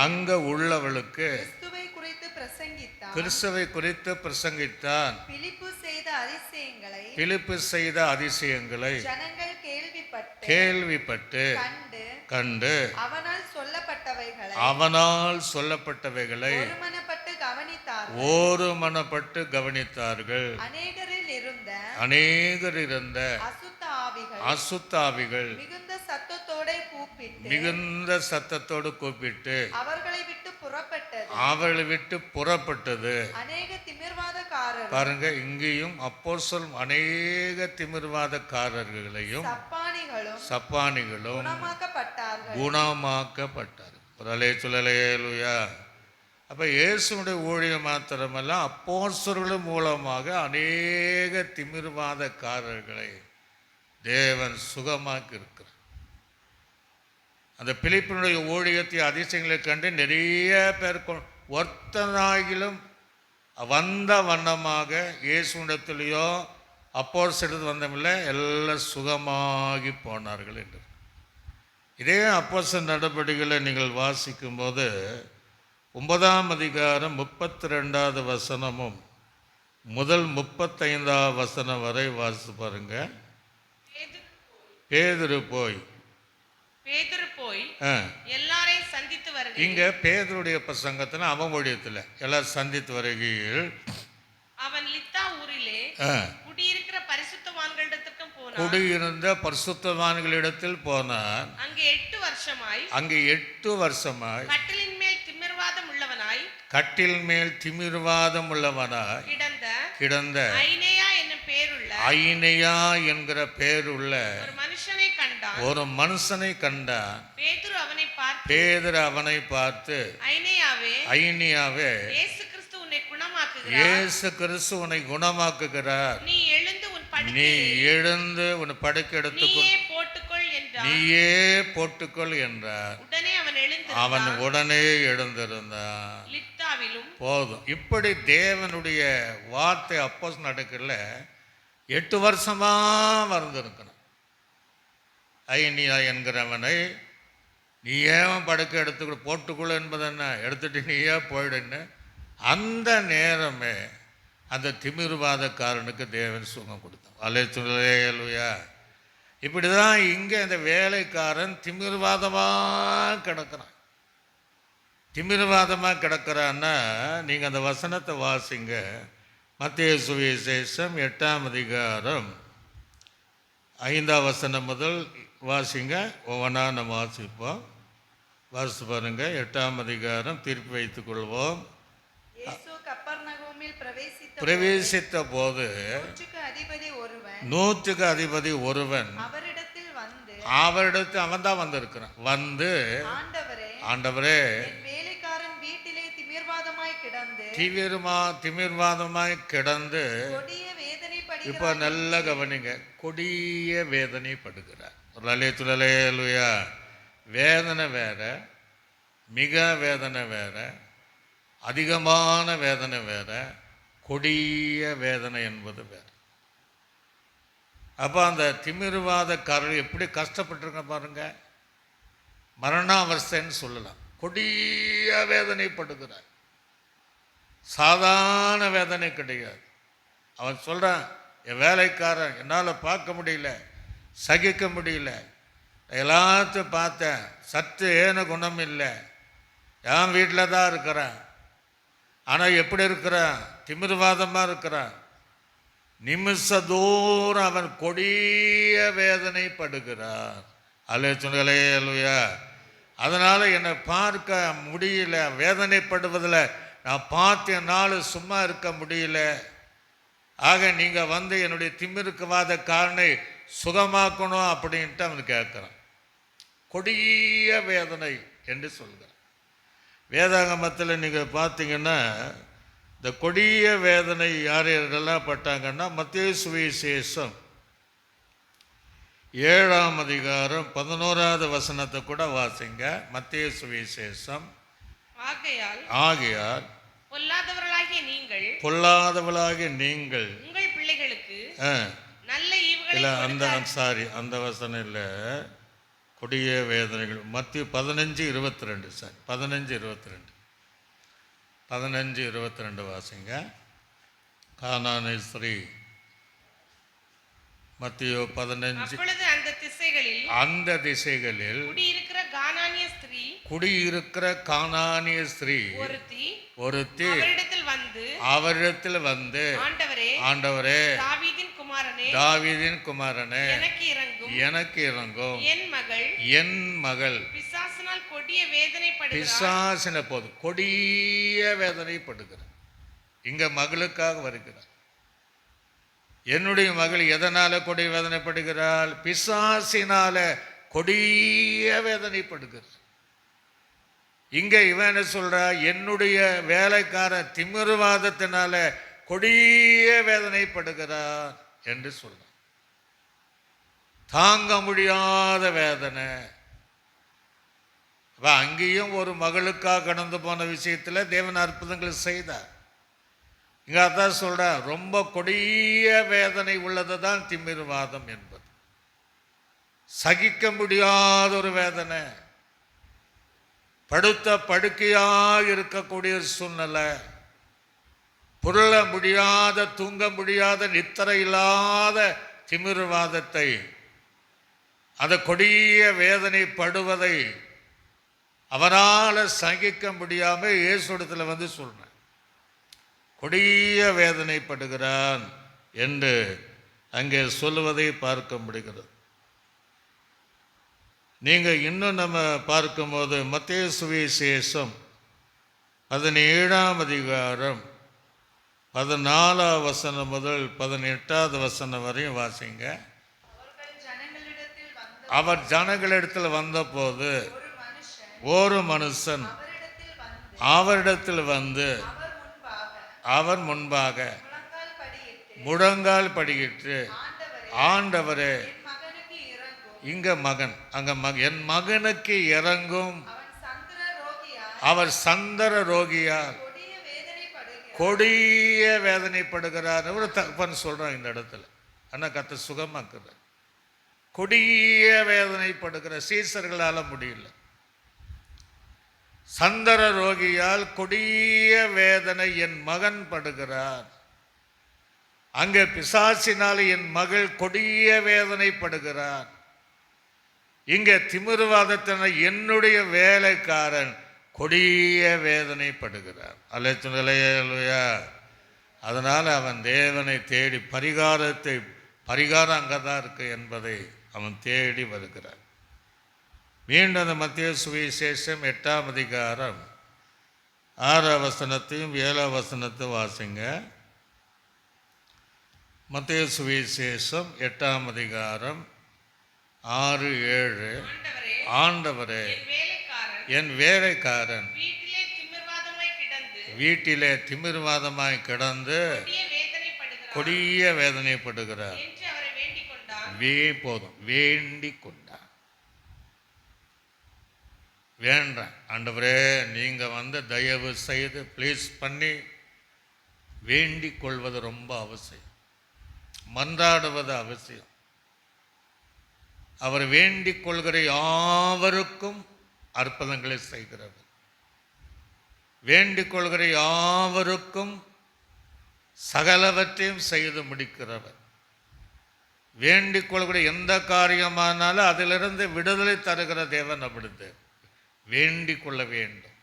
அங்க உள்ளவர்களுக்கு கிறிஸ்துவை குறித்து பிரசங்கித்தான். பிலிப்பு செய்த அதிசயங்களை கேள்விப்பட்டு கண்டு அவனால் சொல்லப்பட்டவைகளை ஒருமனப்பட்டு கவனித்தார்கள். அநேகர் இருந்த அசுத்தாவிகள் மிகுந்த சத்தத்தோடு கூப்பிட்டு அவர்களை விட்டு புறப்பட்டது. பாருங்க, இங்கேயும் அப்போஸ்தலர் அநேக திமிர்வாதக்காரர்களையும் சப்பானிகளும் குணமாக்கப்பட்டார். அல்லேலூயா. அப்போ இயேசுனுடைய ஊழியம் மாத்திரமல்ல, அப்போஸ்தலர்கள் மூலமாக அநேக திமிர்வாதக்காரர்களை தேவன் சுகமாக்கி இருக்கிறார். அந்த பிலிப்பினுடைய ஊழியத்தை அதிசயங்களை கண்டு நிறைய பேர் ஒருத்தனாகிலும் வந்த வண்ணமாக இயேசுவிடத்திலேயோ அப்போஸ்தலர் வந்தமில்லை, எல்லாம் சுகமாகி போனார்கள் என்று. இதே அப்போஸ்தலர் நடபடிகளை நீங்கள் வாசிக்கும்போது 9ஆம் அதிகாரம் 32வது வசனமும் முதல் 35வது வசனம் வரை வாசித்து பாருங்க. பேதுரு போய் எல்லாரையும் சந்தித்து வருகையில், இங்க பேதுருடைய பிரசங்கத்தில் அவன் ஊழியத்தில் எல்லாரும் சந்தித்து வருகையில் அவன் லித்தா ஊரிலே குடியிருக்கிற பரிசுத்தவான்களிடத்திற்கும் போனான். குடியிருந்த பரிசுத்தவான்களிடத்தில் போனான். அங்கே 8 வருஷமாய் கட்டிலின் மேல் திமிர்வாதம் உள்ளவனாய் கிடந்த ஐனேயா என்கிற பேருள்ள ஒரு மனுஷனை கண்டான். பேதுரு அவனை பார்த்து, ஐனியாவே, இயேசு கிறிஸ்து உன்னை குணமாக்குகிறார், நீ எழுந்து உன் படுக்கை எடுத்துக்கொள், நீயே போட்டுக்கொள் என்றார். அவன் உடனே எழுந்திருந்தான். போதும். இப்படி தேவனுடைய வார்த்தை அப்போஸ் நடக்கல 8 வருஷமா வந்திருக்கணும். ஐனியா என்கிறவனை நீ ஏன் படுக்கை எடுத்துக்கொள்ள போட்டுக்கொள்ள என்பது என்ன, எடுத்துட்டு நீயே போயிடுன்னு அந்த நேரமே அந்த திமிர்வாதக்காரனுக்கு தேவன் சுகம் கொடுத்தான். அல்லேலூயா. இப்படி தான் இங்கே இந்த வேலைக்காரன் திமிர்வாதமாக கிடக்கிறான். திமிர்வாதமாக கிடக்கிறான்னா நீங்கள் அந்த வசனத்தை வாசிங்க. மத்தேயு சுவிசேஷம் 8ஆம் அதிகாரம் 5ஆம் வசனம் முதல் வாசிங்க. ஒவ்வொன்றா நம்ம வாசிப்போம். வாசித்து பாருங்க. 8ஆம் அதிகாரம் திருப்பி வைத்துக் கொள்வோம். பிரவேசித்த போது 100க்கு அதிபதி ஒருவன் அவரிடத்தில் அவன் தான் வந்திருக்கிறான். வந்து, ஆண்டவரே, திமிர்வாதமாய் கிடந்து, இப்போ நல்ல கவனிங்க, கொடிய வேதனைப்படுகிறார். அல்லேலூயா. வேதனை வேற, மிக வேதனை வேற, அதிகமான வேதனை வேற, கொடிய வேதனை என்பது வேற. அப்போ அந்த திமிர்வாதக்காரர் எப்படி கஷ்டப்பட்டிருக்க பாருங்க. மரணாவஸ்தைன்னு சொல்லலாம். கொடிய வேதனைப்படுகிறார். சாதாரண வேதனை கிடையாது. அவன் சொல்கிறான், என் வேலைக்காரன் என்னால் பார்க்க முடியல, சகிக்க முடியல, எல்லாத்தையும் பார்த்தேன், சற்று ஏன குணம் இல்லை, என் வீட்டில் தான் இருக்கிறேன், ஆனால் எப்படி இருக்கிறான், திமிர்வாதமாக இருக்கிறான். நிமிஷ தூரம் அவன் கொடிய வேதனைப்படுகிறார். அல்லேலூயா. அதனால் என்னை பார்க்க முடியல, வேதனைப்படுவதில் நான் பார்த்து என்னால் சும்மா இருக்க முடியல. ஆக நீங்கள் வந்து என்னுடைய திமிருக்குவாத காரனை சுகமாக்கணும் அப்படின்ட்டு அவன் கேட்குறான். கொடிய வேதனை என்று சொல்கிறான். வேதாகமத்தில் நீங்கள் பார்த்தீங்கன்னா இந்த கொடிய வேதனை யார் யாரெல்லாம் பட்டாங்கன்னா, மத்தேயு சுவிசேஷம் 7ஆம் அதிகாரம் 11வது வசனத்தை கூட வாசிங்க. மத்தேயு சுவிசேஷம். ஆகையால் பொல்லாதவர்களாகிய நீங்கள் உங்கள் பிள்ளைகளுக்கு நல்ல இல்லை, அந்த வசனம் இல்லை, கொடிய வேதனைகள். மத்திய 15:22 சார், 15:22 வாசிங்க. கானானி ஸ்திரீ. மத்தியோ 15. அந்த திசைகளில் குடியிருக்கிற கானானிய ஸ்திரீ ஒருத்தி அவரிடத்தில் வந்து, ஆண்டவரே, தாவீதின் குமாரனே, எனக்கு இறங்கும், என் மகள் பிசாசின போது கொடிய வேதனைப்படுகிறார். இங்க மகளுக்காக வருகிறார். என்னுடைய மகள் எதனால கொடிய வேதனைப்படுகிறாள்? பிசாசினால கொடிய வேதனைப்படுகிறார். இங்க இவன் என்ன சொல்றா? என்னுடைய வேலைக்காரன் திமிர்வாதத்தினால கொடிய வேதனைப்படுகிறார் என்று சொல்றான். தாங்க முடியாத வேதனை. அங்கேயும் ஒரு மகளுக்காக கடந்து போன விஷயத்தில் தேவன் அற்புதங்கள் செய்தார். இங்கே அதான் சொல்ற, ரொம்ப கொடிய வேதனை உள்ளது தான் திமிர்வாதம் என்பது. சகிக்க முடியாத ஒரு வேதனை, படுத்த படுக்கையாக இருக்கக்கூடிய சூழ்நிலை, புரள முடியாத, தூங்க முடியாத, நித்திரை இல்லாத திமிர்வாதத்தை, அந்த கொடிய வேதனைப்படுவதை அவரால் சகிக்க முடியாமல் இயேசுடத்தில் வந்து சொல்றேன், கொடிய வேதனைப்படுகிறான் என்று அங்கே சொல்லுவதை பார்க்க முடிகிறது. நீங்கள் இன்னும் நம்ம பார்க்கும்போது மத்தேயு சுவிசேஷம் 17ஆம் அதிகாரம் 14ஆம் வசனம் முதல் 18ஆவது வசனம் வரையும் வாசிங்க. அவர் ஜனங்களிடத்தில் வந்தபோது ஒரு மனுஷன் அவரிடத்தில் வந்து அவர் முன்பாக முழங்கால் படியிட்டு, ஆண்டவரே, இங்க மகன், அங்க என் மகனுக்கு இறங்கும், அவர் சந்தர ரோகியார் கொடிய வேதனைப்படுகிறார் ஒரு தகப்பன் சொல்றான் இந்த இடத்துல. ஆனால் கர்த்தர் சுகமாக்குற, கொடிய வேதனைப்படுகிற, சீசர்களால் முடியல, சந்தர ரோகியால் கொடிய வேதனை என் மகன் படுகிறார். அங்கே பிசாசினால் என் மகள் கொடிய வேதனைப்படுகிறார். இங்கே திமிர்வாதத்தினால் என்னுடைய வேலைக்காரன் கொடிய வேதனைப்படுகிறார். அல்லேலூயா. அதனால் அவன் தேவனை தேடி பரிகாரம் அங்கே தான் இருக்கு என்பதை அவன் தேடி வருகிறான். மீண்டும் அந்த மத்தேயு சுவிசேஷம் 8ஆம் அதிகாரம் 6ஆம் வசனத்தையும் 7ஆம் வசனத்தையும் வாசிங்க. மத்தேயு சுவிசேஷம் 8ஆம் அதிகாரம் 6, 7. ஆண்டவரே, என் வேலைக்காரன் வீட்டிலே திமிர்வாதமாய் கிடந்து கொடிய வேதனைப்படுகிறார். போதும், வேண்டிக் கொண்டார். வேண்டாம் ஆண்டவரே, நீங்கள் வந்து தயவு செய்து ப்ளீஸ் பண்ணி வேண்டிக் கொள்வது ரொம்ப அவசியம், மன்றாடுவது அவசியம். அவர் வேண்டிக் கொள்கிற யாவருக்கும் அற்புதங்களை செய்கிறவர், வேண்டிக் கொள்கிற யாவருக்கும் சகலவற்றையும் செய்து முடிக்கிறவர். வேண்டிக் கொள்கிற எந்த காரியமானாலும் அதிலிருந்து விடுதலை தருகிற தேவன். அப்படித்து வேண்டிக் கொள்ள வேண்டும்.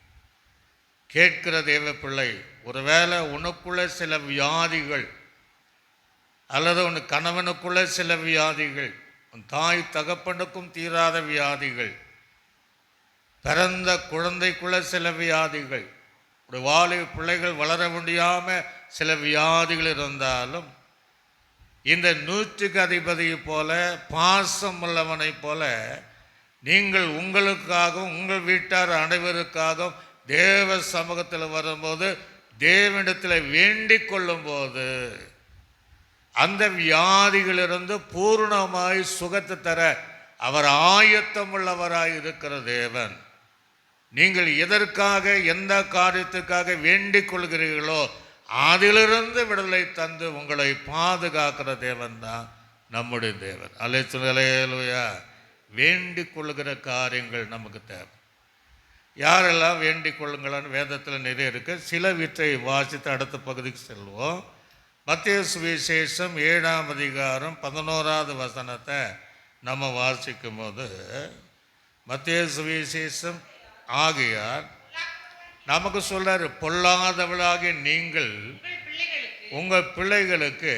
கேட்கிற தேவ பிள்ளை, ஒருவேளை உனக்குள்ள சில வியாதிகள், அல்லது உன் கணவனுக்குள்ள சில வியாதிகள், உன் தாய் தகப்பனுக்கும் தீராத வியாதிகள், பிறந்த குழந்தைக்குள்ள சில வியாதிகள், ஒரு வாலிப பிள்ளைகள் வளர முடியாமல் சில வியாதிகள் இருந்தாலும், இந்த 100க்கு அதிபதியை போல, பாசம் உள்ளவனை போல நீங்கள் உங்களுக்காகவும் உங்கள் வீட்டார் அனைவருக்காகவும் தேவ சமூகத்தில் வரும்போது, தேவனிடத்தில் வேண்டிக் கொள்ளும் போது, அந்த வியாதிகளிலிருந்து பூர்ணமாய் சுகத்தை தர அவர் ஆயத்தம் உள்ளவராய் இருக்கிற தேவன். நீங்கள் எதற்காக, எந்த காரியத்துக்காக வேண்டிக் கொள்கிறீர்களோ அதிலிருந்து விடுதலை தந்து உங்களை பாதுகாக்கிற தேவன் தான் நம்முடைய தேவன். அல்லேலூயா. வேண்டிக் கொள்கிற காரியங்கள் நமக்கு தேவை. யாரெல்லாம் வேண்டிக் கொள்ளுங்களான்னு வேதத்தில் நிறைய இருக்கு. சில வீட்டை வாசித்து அடுத்த பகுதிக்கு செல்வோம். மத்தேயு சுவிசேஷம் 7ஆம் அதிகாரம் 11ஆவது வசனத்தை நம்ம வாசிக்கும் போது, மத்தேயு சுவிசேஷம் ஆகியார் நமக்கு சொல்றாரு, பொல்லாதவளாகிய நீங்கள் உங்கள் பிள்ளைகளுக்கு,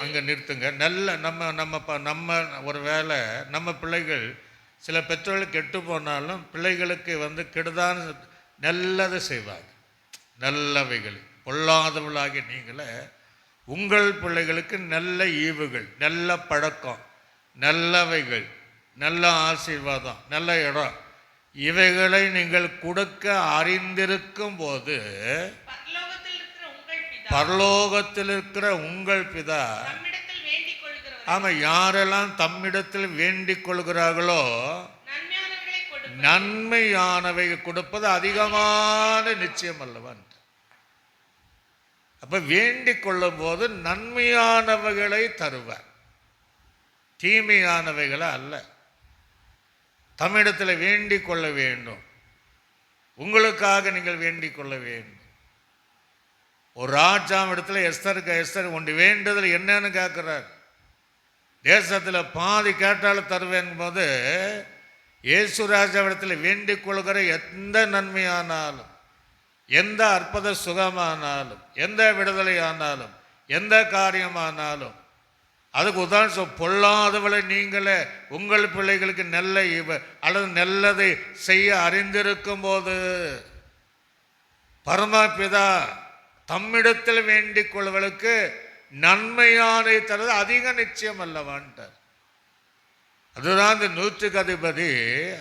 அங்கே நிறுத்துங்க. நல்ல நம்ம ஒரு வேளை நம்ம பிள்ளைகள், சில பெற்றோர்கள் கெட்டு போனாலும் பிள்ளைகளுக்கு வந்து கெடுதான் நல்லதை செய்வாங்க, நல்லவைகள். பொல்லாதவளாகிய நீங்களே உங்கள் பிள்ளைகளுக்கு நல்ல ஈவுகள், நல்ல பழக்கம், நல்லவைகள், நல்ல ஆசீர்வாதம், நல்ல இடம், இவைகளை நீங்கள் கொடுக்க அறிந்திருக்கும் போது, பரலோகத்தில் இருக்கிற உங்கள் பிதா, ஆமாம், யாரெல்லாம் தம்மிடத்தில் வேண்டிக் கொள்கிறார்களோ நன்மையானவை கொடுப்பது அதிகமான நிச்சயம் அல்லவன். அப்போ வேண்டிக் கொள்ளும் போது நன்மையானவைகளை தருவார், தீமையானவைகளை அல்ல. தமிழத்தில் வேண்டிக் கொள்ள வேண்டும், உங்களுக்காக நீங்கள் வேண்டிக் கொள்ள வேண்டும். ஒரு ராஜாவிடத்தில் எஸ்தர் ஒன்று வேண்டுதல் என்னன்னு கேட்குறார். தேசத்தில் பாதி கேட்டாலும் தருவேன் போது இயேசு ராஜாவிடத்தில் வேண்டிக் கொள்கிற எந்த நன்மையானாலும், எந்த அற்புத சுகமானாலும், எந்த விடுதலையானாலும், எந்த காரியமானாலும், அதுக்கு உதாரணம் பொல்லாதவளை நீங்களே உங்கள் பிள்ளைகளுக்கு நல்ல அல்லது நல்லதை செய்ய அறிந்திருக்கும் போது பரமபிதா தம்மிடத்தில் வேண்டிக் கொள்வர்களுக்கு நன்மையானை தருவது அதிக நிச்சயம் அல்லவான்ட்டார். அதுதான் இந்த 100க்கு அதிபதி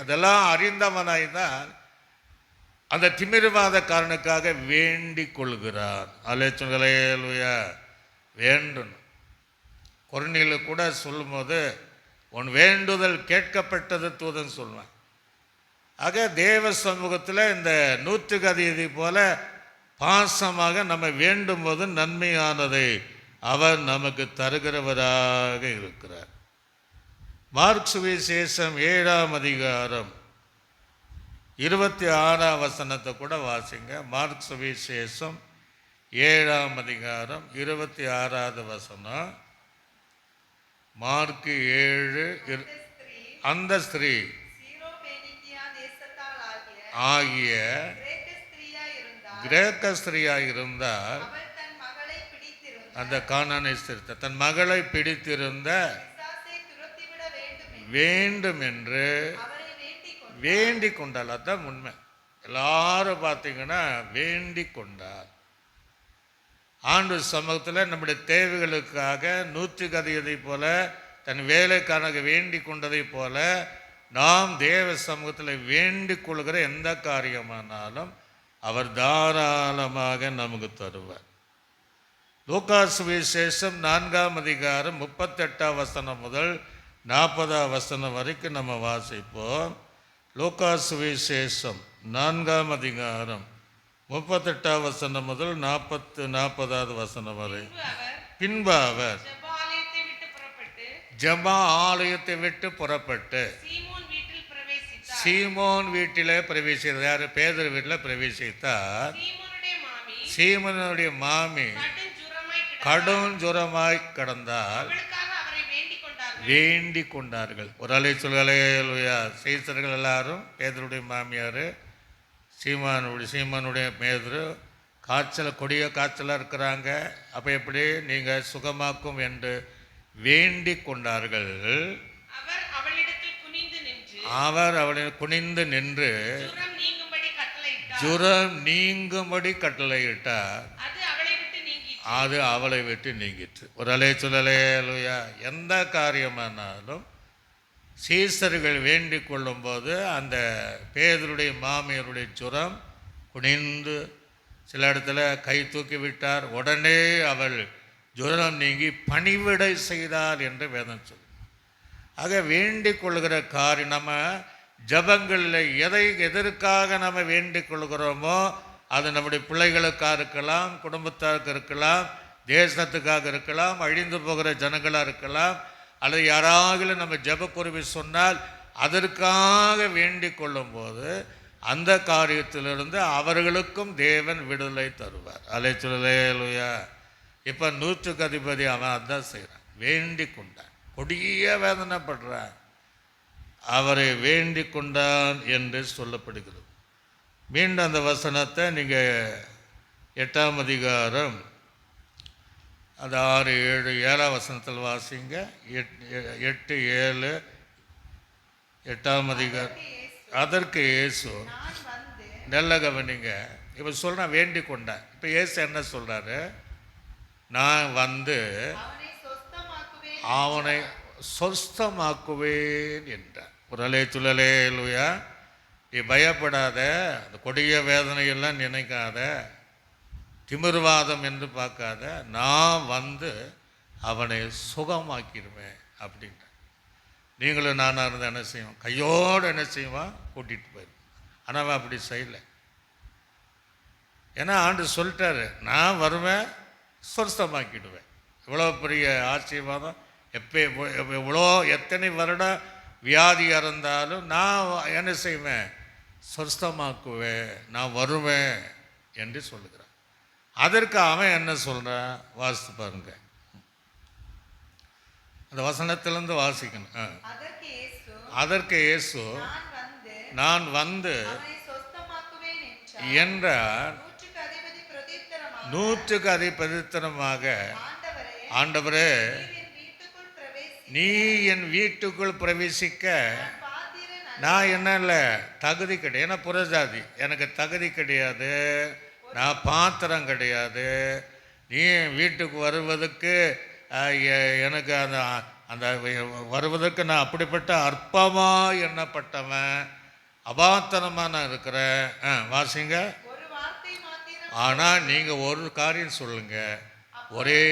அதெல்லாம் அறிந்தவனாய் தான் அந்த திமிர்வாதக்காரனுக்காக வேண்டிக் கொள்கிறார். அலேலுயா வேண்டும். கொர்நேலியு கூட சொல்லும்போது உன் வேண்டுதல் கேட்கப்பட்டது தூதன் சொல்லுவான். ஆக தேவ சமூகத்தில் இந்த 100க்கு அதிபதி போல பாசமாக நம்ம வேண்டும் போது நன்மையானதை அவர் நமக்கு தருகிறவராக இருக்கிறார். மார்க் சுவிசேஷம் 7ஆம் அதிகாரம் 26ஆம் வசனத்தை கூட வாசிங்க. மார்க் சுவிசேஷம் 7ஆம் அதிகாரம் 26வது வசனம். மார்க் 7 அந்த ஸ்திரீ ஆகிய கிரேக்க ஸ்திரீயாக இருந்தால் அந்த கானானை ஸ்திரீ தன் மகளை பிடித்திருந்த வேண்டும் என்று வேண்டிக் கொண்டாள். அதுதான் உண்மை. எல்லாரும் பார்த்தீங்கன்னா வேண்டிக் கொண்டார். ஆண்டு சமூகத்தில் நம்முடைய தேவைகளுக்காக 100க்கு அதிபதி போல தன் வேலைக்காக வேண்டிக் கொண்டதை போல நாம் தேவ சமூகத்தில் வேண்டிக் கொள்கிற எந்த காரியமானாலும் அவர் தாராளமாக நமக்கு தருவார். லூக்கா சுவிசேஷம் 4ஆம் அதிகாரம் 38ஆம் வசனம் முதல் 40ஆம் வசனம் வரைக்கும் நம்ம வாசிப்போம். லூக்கா சுவிசேஷம் 4ஆம் அதிகாரம் 38ஆம் வசனம் முதல் 40வது வசனம் வரை. பின்பு அவர் ஜெப ஆலயத்தை விட்டு புறப்பட்டு சீமோன் வீட்டிலே பிரவேசித்தார். யார்? பேதுரு வீட்டில் பிரவேசித்தார். சீமோனுடைய மாமி கடும் ஜுரமாய் கிடந்தால் வேண்டிக் கொண்டார்கள். ஒரு அலை சொல்லுயா. சீசர்கள் எல்லாரும் பேதுருடைய மாமியார் சீமானுடைய பேதுரு கொடிய காய்ச்சலாக இருக்கிறாங்க. அப்போ எப்படி நீங்கள் சுகமாக்கும் என்று வேண்டிக் கொண்டார்கள். அவர் அவளை குனிந்து நின்று ஜுரம் நீங்கும்படி கட்டளையிட்டார். அது அவளை விட்டு நீங்கிற்று. ஒரு அலை சொல்லலையா. எந்த காரியமானாலும் சீசர்கள் வேண்டிக் கொள்ளும் போது அந்த பேதருடைய மாமியருடைய ஜுரம் குனிந்து சில இடத்துல கை தூக்கி விட்டார். உடனே அவள் ஜுரம் நீங்கி பணிவிடை செய்தார் என்று வேதம் சொல்லு. ஆக வேண்டிக் கொள்கிற காரியம் நம்ம ஜபங்களில் எதற்காக நம்ம வேண்டிக் கொள்கிறோமோ அது நம்முடைய பிள்ளைகளுக்காக இருக்கலாம், குடும்பத்தாருக்கு இருக்கலாம், தேசத்துக்காக இருக்கலாம், அழிந்து போகிற ஜனங்களாக இருக்கலாம், அல்லது யாராவது நம்ம ஜபக்குருவி சொன்னால் அதற்காக வேண்டிக் கொள்ளும் போது அந்த காரியத்திலிருந்து அவர்களுக்கும் தேவன் விடுதலை தருவார். அலைச்சுலையா. இப்போ 100க்கு அதிபதி அவன் அதான் செய்கிறான். வேண்டிக் கொண்டான். கொடிய வேதனைப்படுறான். அவரை வேண்டிக் கொண்டான் என்று சொல்லப்படுகிறது. மீண்டும் அந்த வசனத்தை நீங்கள் 8ஆம் அதிகாரம் அது 6, 7, 7ஆம் வசனத்தில் வாசிங்க. 8, 7, 8ஆம் அதிகாரம். அதற்கு இயேசு நல்ல கவனிங்க. இப்போ சொல்கிறேன் வேண்டிக் கொண்டேன். இப்போ இயேசு என்ன சொல்கிறாரு? நான் வந்து அவனை சொஸ்தமாக்குவேன் என்றார். ஒரு அலைச்சுலையா. நீ பயப்படாத, அந்த கொடிய வேதனையெல்லாம் நினைக்காத, திமிர்வாதம் என்று பார்க்காத, நான் வந்து அவனை சுகமாக்கிடுவேன் அப்படின்ட்டு. நீங்களும் நானாக இருந்தால் என்ன செய்வோம்? கையோடு என்ன செய்வான்? கூட்டிகிட்டு போயிடும். ஆனால் அவன் அப்படி செய்யலை. ஏன்னா ஆண்டு சொல்லிட்டாரு, நான் வருவேன், சொஸ்தமாக்கிடுவேன். இவ்வளோ பெரிய ஆசீர்வாதம். எவ்வளோ எத்தனை வருடம் வியாதியாக இருந்தாலும் நான் என்ன செய்வேன்? சொஸ்தமாக்குவேன், நான் வருவேன் என்று சொல்லுகிறான். அதற்கு அவன் என்ன சொல்கிறான்? வாசித்து பாருங்க. அந்த வசனத்திலிருந்து வாசிக்கணும். அதற்கு இயேசு நான் வந்து என்றார். 100க்கு அதிபதித்தனமாக, ஆண்டவரே நீ என் வீட்டுக்குள் பிரவேசிக்க நான் என்ன இல்லை தகுதி கிடையாது. ஏன்னா புறஜாதி, எனக்கு தகுதி கிடையாது, நான் பாத்திரம் கிடையாது. நீ வீட்டுக்கு வருவதற்கு எனக்கு அந்த அந்த வருவதற்கு நான் அப்படிப்பட்ட அற்பமாக எண்ணப்பட்டவன், அபாத்தனமாக நான் இருக்கிறேன். வாசிங்க. ஆனால் நீங்கள் ஒரு காரியம் சொல்லுங்கள், ஒரே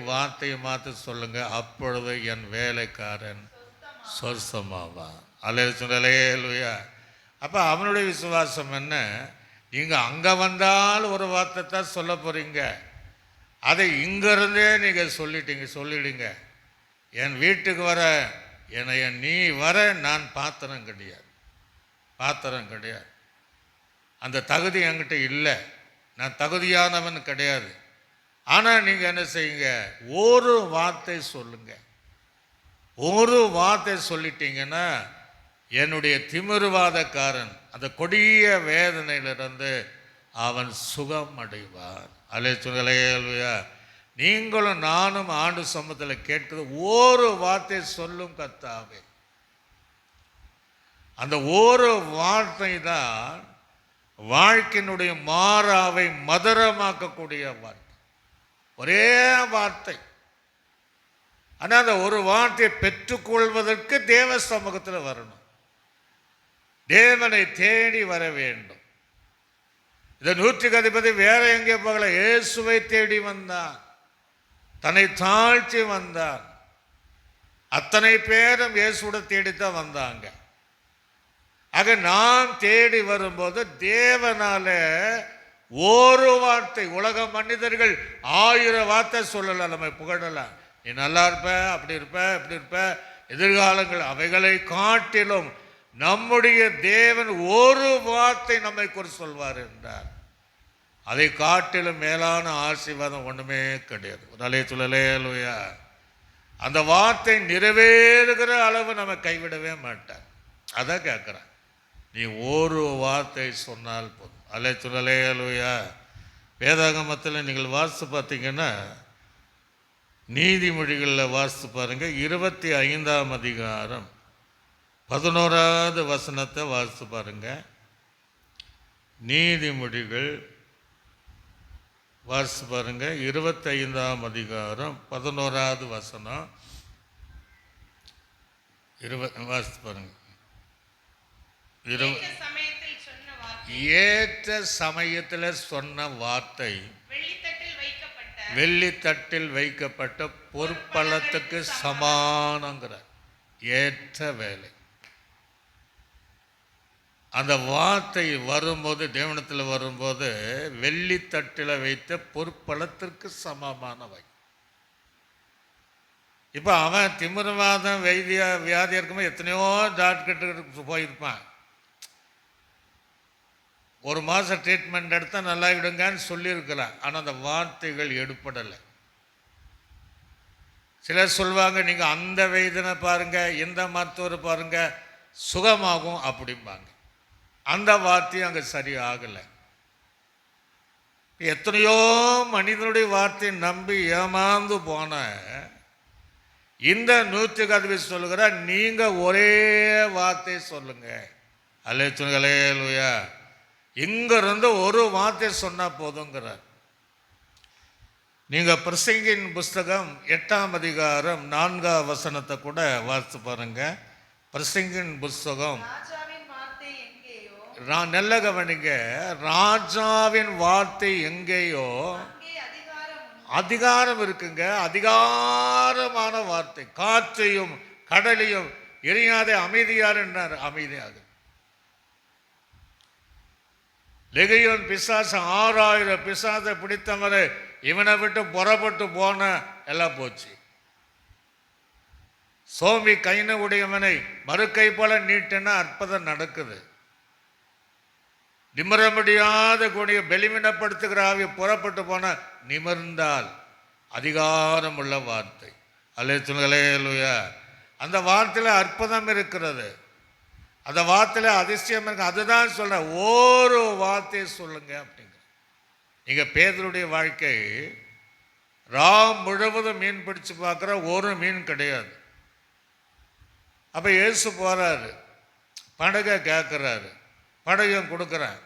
வார்த்தையை மாற்ற சொல்லுங்கள், அப்பொழுது என் வேலைக்காரன் சொர்சமாவான். அல்லேலூயா. அப்போ அவனுடைய விசுவாசம் என்ன? நீங்கள் அங்கே வந்தால் ஒரு வார்த்தை தான் சொல்ல போகிறீங்க, அதை இங்கேருந்தே நீங்கள் சொல்லிடுங்க. என் வீட்டுக்கு வர நீ வர நான் பாத்திரம் கிடையாது, அந்த தகுதி என்கிட்ட இல்லை, நான் தகுதியானவன் கிடையாது. ஆனால் நீங்கள் என்ன செய்யுங்க? ஒரு வார்த்தை சொல்லுங்க. ஒரு வார்த்தை சொல்லிட்டீங்கன்னா என்னுடைய திமிர்வாதக்காரன் அந்த கொடிய வேதனையிலிருந்து அவன் சுகம் அடைவான். அல்லேலூயா. நீங்களும் நானும் ஆண்டு சமூகத்தில் கேட்கிறது ஒரு வார்த்தை சொல்லும் கர்த்தாவே. அந்த ஒரு வார்த்தை தான் வாழ்க்கையினுடைய மாறாவை மதுரமாக்கக்கூடிய வார்த்தை. ஒரே வார்த்தை. ஆனால் அந்த ஒரு வார்த்தையை பெற்றுக்கொள்வதற்கு தேவ சமூகத்தில் வரணும், தேவனை தேடி வர வேண்டும். இந்த 100க்கு அதிபதி வேற எங்கே போகல, இயேசுவை தேடி வந்தான், தன்னை தாழ்த்தி வந்தான். அத்தனை பேரும் இயேசுட தேடித்தான் வந்தாங்க. ஆக நாம் தேடி வரும்போது தேவனால ஒரு வார்த்தை, உலக மனிதர்கள் 1000 வார்த்தை சொல்லலாம், நம்ம புகழலாம். நீ நல்லா இருப்ப, அப்படி இருப்ப, இப்படி இருப்ப, எதிர்காலங்கள் அவைகளை காட்டிலும் நம்முடைய தேவன் ஒரு வார்த்தை நம்மை குறித்து சொல்வார் என்றார். அதை காட்டிலும் மேலான ஆசீர்வாதம் ஒன்றுமே கிடையாது. அல்லேலூயா. அந்த வார்த்தை நிறைவேறுகிற அளவு நம்ம கைவிடவே மாட்டார். அதான் கேட்குறேன், நீ ஒரு வார்த்தை சொன்னால் போதும். அல்லேலூயா. வேதாகமத்தில் நீங்கள் வாசித்து பார்த்தீங்கன்னா, நீதிமொழிகளில் வாசித்து பாருங்கள், 25ஆம் அதிகாரம் 11வது வசனத்தை வாசித்து பாருங்க. நீதிமொழிகள் வாசித்து பாருங்க, 25ஆம் அதிகாரம் 11வது வசனம். வாசித்து பாருங்க. ஏற்ற சமயத்தில் சொன்ன வார்த்தை வெள்ளித்தட்டில் வைக்கப்பட்ட பொற்பழத்துக்கு சமானங்கிறார். ஏற்ற வேலை. அந்த வார்த்தை வரும்போது, தேவனத்தில் வரும்போது, வெள்ளித்தட்டில் வைத்த பொற்பழத்திற்கு சமமானவை. இப்போ அவன் திமிர்வாதம் வியாதி இருக்கும்போது எத்தனையோ டாக்டர்கிட்ட போயிருப்பான். 1 மாதம் ட்ரீட்மெண்ட் எடுத்தால் நல்லா விடுங்கன்னு சொல்லியிருக்கலாம். ஆனால் அந்த வார்த்தைகள் எடுப்படலை. சிலர் சொல்லுவாங்க, நீங்கள் அந்த வைத்தியனை பாருங்கள், இந்த மருத்துவர் பாருங்கள், சுகமாகும் அப்படிம்பாங்க. அந்த வார்த்தையும் அங்கே சரியாகலை. எத்தனையோ மனிதனுடைய வார்த்தையை நம்பி ஏமாந்து போன இந்த 100க்கு அதிபதி சொல்லுகிற, நீங்கள் ஒரே வார்த்தை சொல்லுங்க. அல்லேலூயா. இங்கிருந்து ஒரு வார்த்தை சொன்னால் போதுங்கிறார். நீங்கள் பிரசங்கின் புஸ்தகம் 8ஆம் அதிகாரம் 4ஆம் வசனத்தை கூட வாசித்து பாருங்க. பிரசங்கின் புஸ்தகம், நல்ல கவனிங்க, ராஜாவின் வார்த்தை எங்கேயோ அதிகாரம் இருக்குங்க. அதிகாரமான வார்த்தை. காற்றையும் கடலையும் எரியாத அமைதியார் என்றார், அமைதியாக. லெகியோன் பிசாசு 6000 பிசாசை பிடித்தவரை இவனை விட்டு புறப்பட்டு போன எல்லாம் போச்சு. சோம்பி கைன உடையவனை மறுக்கை போல நீட்டினா அற்புதம் நடக்குது. நிமிர முடியாத கூடிய பெலிவினப்படுத்துகிற ஆவி புறப்பட்டு போன நிமிர்ந்தால் அதிகாரம் உள்ள வார்த்தை. அல்லேலூயா. அந்த வார்த்தையில் அற்புதம் இருக்கிறது, அந்த வார்த்தையில் அதிசயம் இருக்கு. அதுதான் சொல்ற, ஒரு வார்த்தையை சொல்லுங்க அப்படிங்கிற. நீங்க பேதுருடைய வாழ்க்கை ராம் முழுவதும் மீன் பிடிச்சு பார்க்குற ஒரு மீன் கிடையாது. அப்போ இயேசு போறாரு, படகை கேட்குறாரு, படகையும் கொடுக்குறேன்.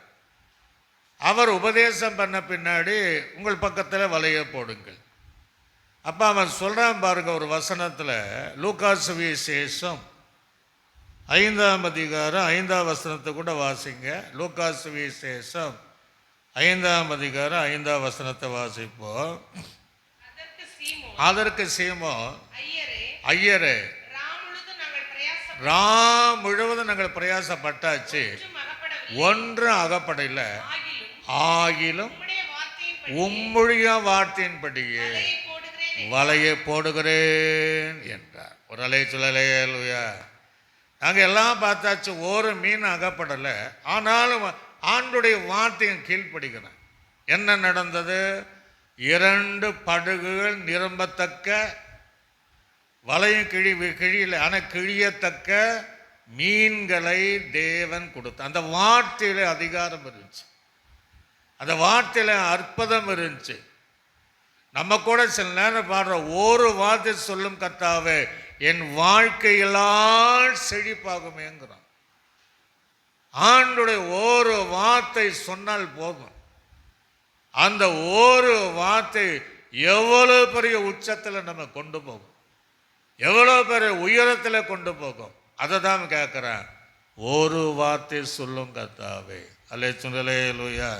அவர் உபதேசம் பண்ண பின்னாடி உங்கள் பக்கத்தில் வலைய போடுங்கள். அப்போ அவன் சொல்கிறான் பாருங்க ஒரு வசனத்தில், லூக்கா சுவிசேஷம் 5ஆம் அதிகாரம் 5ஆம் வசனத்தை கூட வாசிங்க. லூக்கா சுவிசேஷம் 5ஆம் அதிகாரம் 5ஆம் வசனத்தை வாசிப்போம். அதற்கு சீமோன், ஐயரே, ராம் முழுவதும் நாங்கள் பிரயாசப்பட்டாச்சு, ஒன்றும் அகப்படலை, ஆகிலும் உம்முடைய வார்த்தையின்படியே வலையை போடுகிறேன் என்றார். ஒரு அலை சொல்லலையா. நாங்கள் எல்லாம் பார்த்தாச்சு, ஒரு மீன் அகப்படலை, ஆனாலும் ஆண்டுடைய வார்த்தையும் கீழ்ப்படுகிறேன். என்ன நடந்தது? 2 படகுகள் நிரம்பத்தக்க, வலையும் கிழியில் ஆனால் கிழியத்தக்க மீன்களை தேவன் கொடுத்தார். அந்த வார்த்தையில் அதிகாரம் இருந்துச்சு, அந்த வார்த்தையில் அற்புதம் இருந்துச்சு. நம்ம கூட சில நேரம் பாடுற, ஒரு வார்த்தை சொல்லும் கர்த்தாவே என் வாழ்க்கையெல்லாம் செழிப்பாகுமேங்கிறான். ஆண்டுடைய ஒரு வார்த்தை சொன்னால் போதும், அந்த ஒரு வார்த்தை எவ்வளவு பெரிய உச்சத்தில் நம்ம கொண்டு போகும், எவ்வளோ பெரிய உயரத்தில் கொண்டு போகும். அதை தான் கேட்குறேன், ஒரு வார்த்தை சொல்லும் கர்த்தாவே. அல்லேலூயா.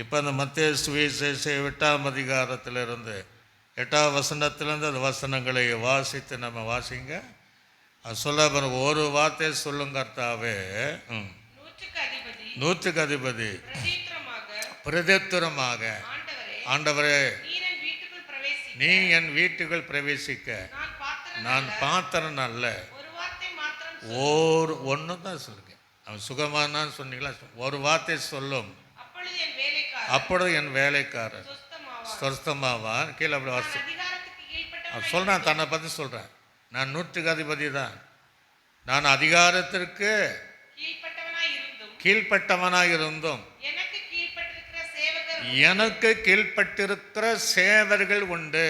இப்போ அந்த மத்தேயு சுவிசேஷம் 8ஆம் அதிகாரத்திலிருந்து 8ஆம் வசனத்திலிருந்து அந்த வசனங்களை வாசித்து நம்ம வாசிங்க. அது சொல்ல பாருங்க, ஒரு வார்த்தை சொல்லும் கர்த்தாவே. நூற்றுக்கு அதிபதி பிரதித்திரமாக, ஆண்டவரே நீ என் வீட்டுக்குள் பிரவேசிக்க நான் பாத்திரம் அல்ல. ஒன்று தான் சொல்லுங்க. அவன் சுகமானான்னு சொன்னீங்களா? ஒரு வார்த்தை சொல்லும், அப்பொழுது என் வேலைக்காரன் சொஸ்தமாவான். கீழே அப்படி சொல்றான், தன்னை பற்றி சொல்றேன். நான் 100க்கு அதிபதி தான், நான் அதிகாரத்திற்கு கீழ்ப்பட்டவனாய் இருந்தும் எனக்கு கீழ்ப்பட்டிருக்கிற சேவர்கள் உண்டு.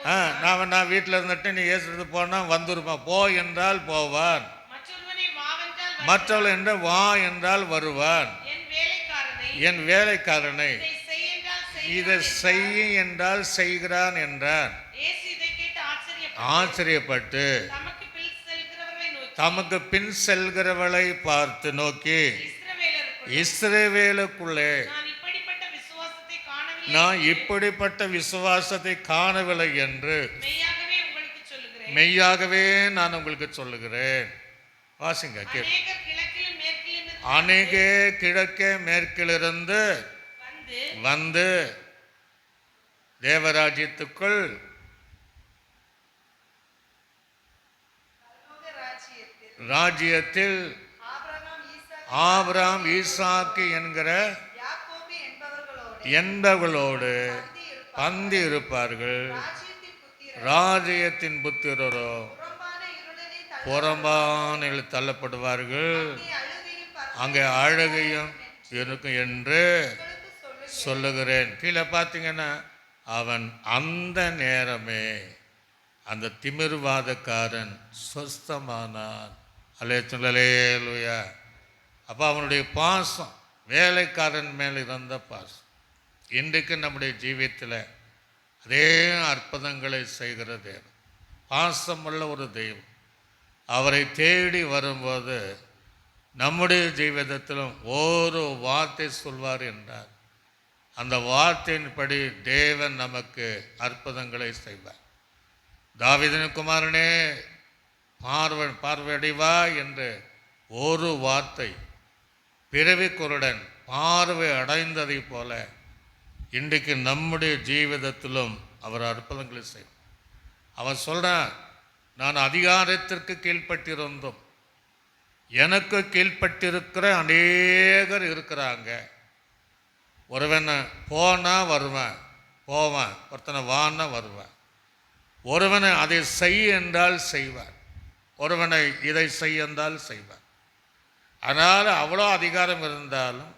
நான் வீட்டில் இருந்துட்டு நீ ஏசுறது போனா வந்துருப்பான். போ என்றால் போவான், மற்றவள் என்று வா என்றால் வருவான். என் வேலைக்காரனை இதை செய்ய என்றால் செய்கிறான் என்றான். ஆச்சரியப்பட்டு தமக்கு பின் செல்கிறவளை பார்த்து நோக்கி, இஸ்ரவேலுக்குள்ளே நான் இப்படிப்பட்ட விசுவாசத்தை காணவில்லை என்று மெய்யாகவே நான் உங்களுக்கு சொல்லுகிறேன். வாசிங்க. அநேக கிழக்கே மேற்கிலிருந்து வந்து தேவராஜ்யத்துக்குள் ராஜ்யத்தில் ஆபிரகாம் ஈசாக்கு என்கிற என்பவர்களோடு பந்தி இருப்பார்கள். ராஜ்யத்தின் புத்திரரோ புறம்பானில் தள்ளப்படுவார்கள், அங்கே அழுகையும் இருக்கும் என்று சொல்லுகிறேன். கீழே பார்த்தீங்கன்னா, அவன் அந்த நேரமே அந்த திமிர்வாதக்காரன் சொஸ்தமானான். அல்லேலூயா. அப்போ அவனுடைய பாசம் வேலைக்காரன் மேல் இருந்த பாசம் இன்றைக்கு நம்முடைய ஜீவியத்தில் அதே அற்புதங்களை செய்கிற தேவன், பாசமுள்ள ஒரு தெய்வம். அவரை தேடி வரும்போது நம்முடைய ஜீவிதத்திலும் ஒரு வார்த்தை சொல்வார் என்றார். அந்த வார்த்தையின்படி தேவன் நமக்கு அற்புதங்களை செய்வார். தாவீதின் குமாரனே பார்வையடைவா என்று ஒரு வார்த்தை பிறவி குருடன் பார்வை அடைந்ததை போல இன்றைக்கு நம்முடைய ஜீவிதத்திலும் அவர் அற்புதங்களை செய்வார். அவன் சொல்கிறான், நான் அதிகாரத்திற்கு கீழ்ப்பட்டிருந்தோம், எனக்கு கீழ்ப்பட்டிருக்கிற அநேகர் இருக்கிறாங்க. ஒருவனை போனால் வருவேன், போவேன், ஒருத்தனை வான்னா வருவேன். ஒருவனை அதை செய் என்றால் செய்வார், ஒருவனை இதை செய் என்றால் செய்வார். அதனால் அவ்வளோ அதிகாரம் இருந்தாலும்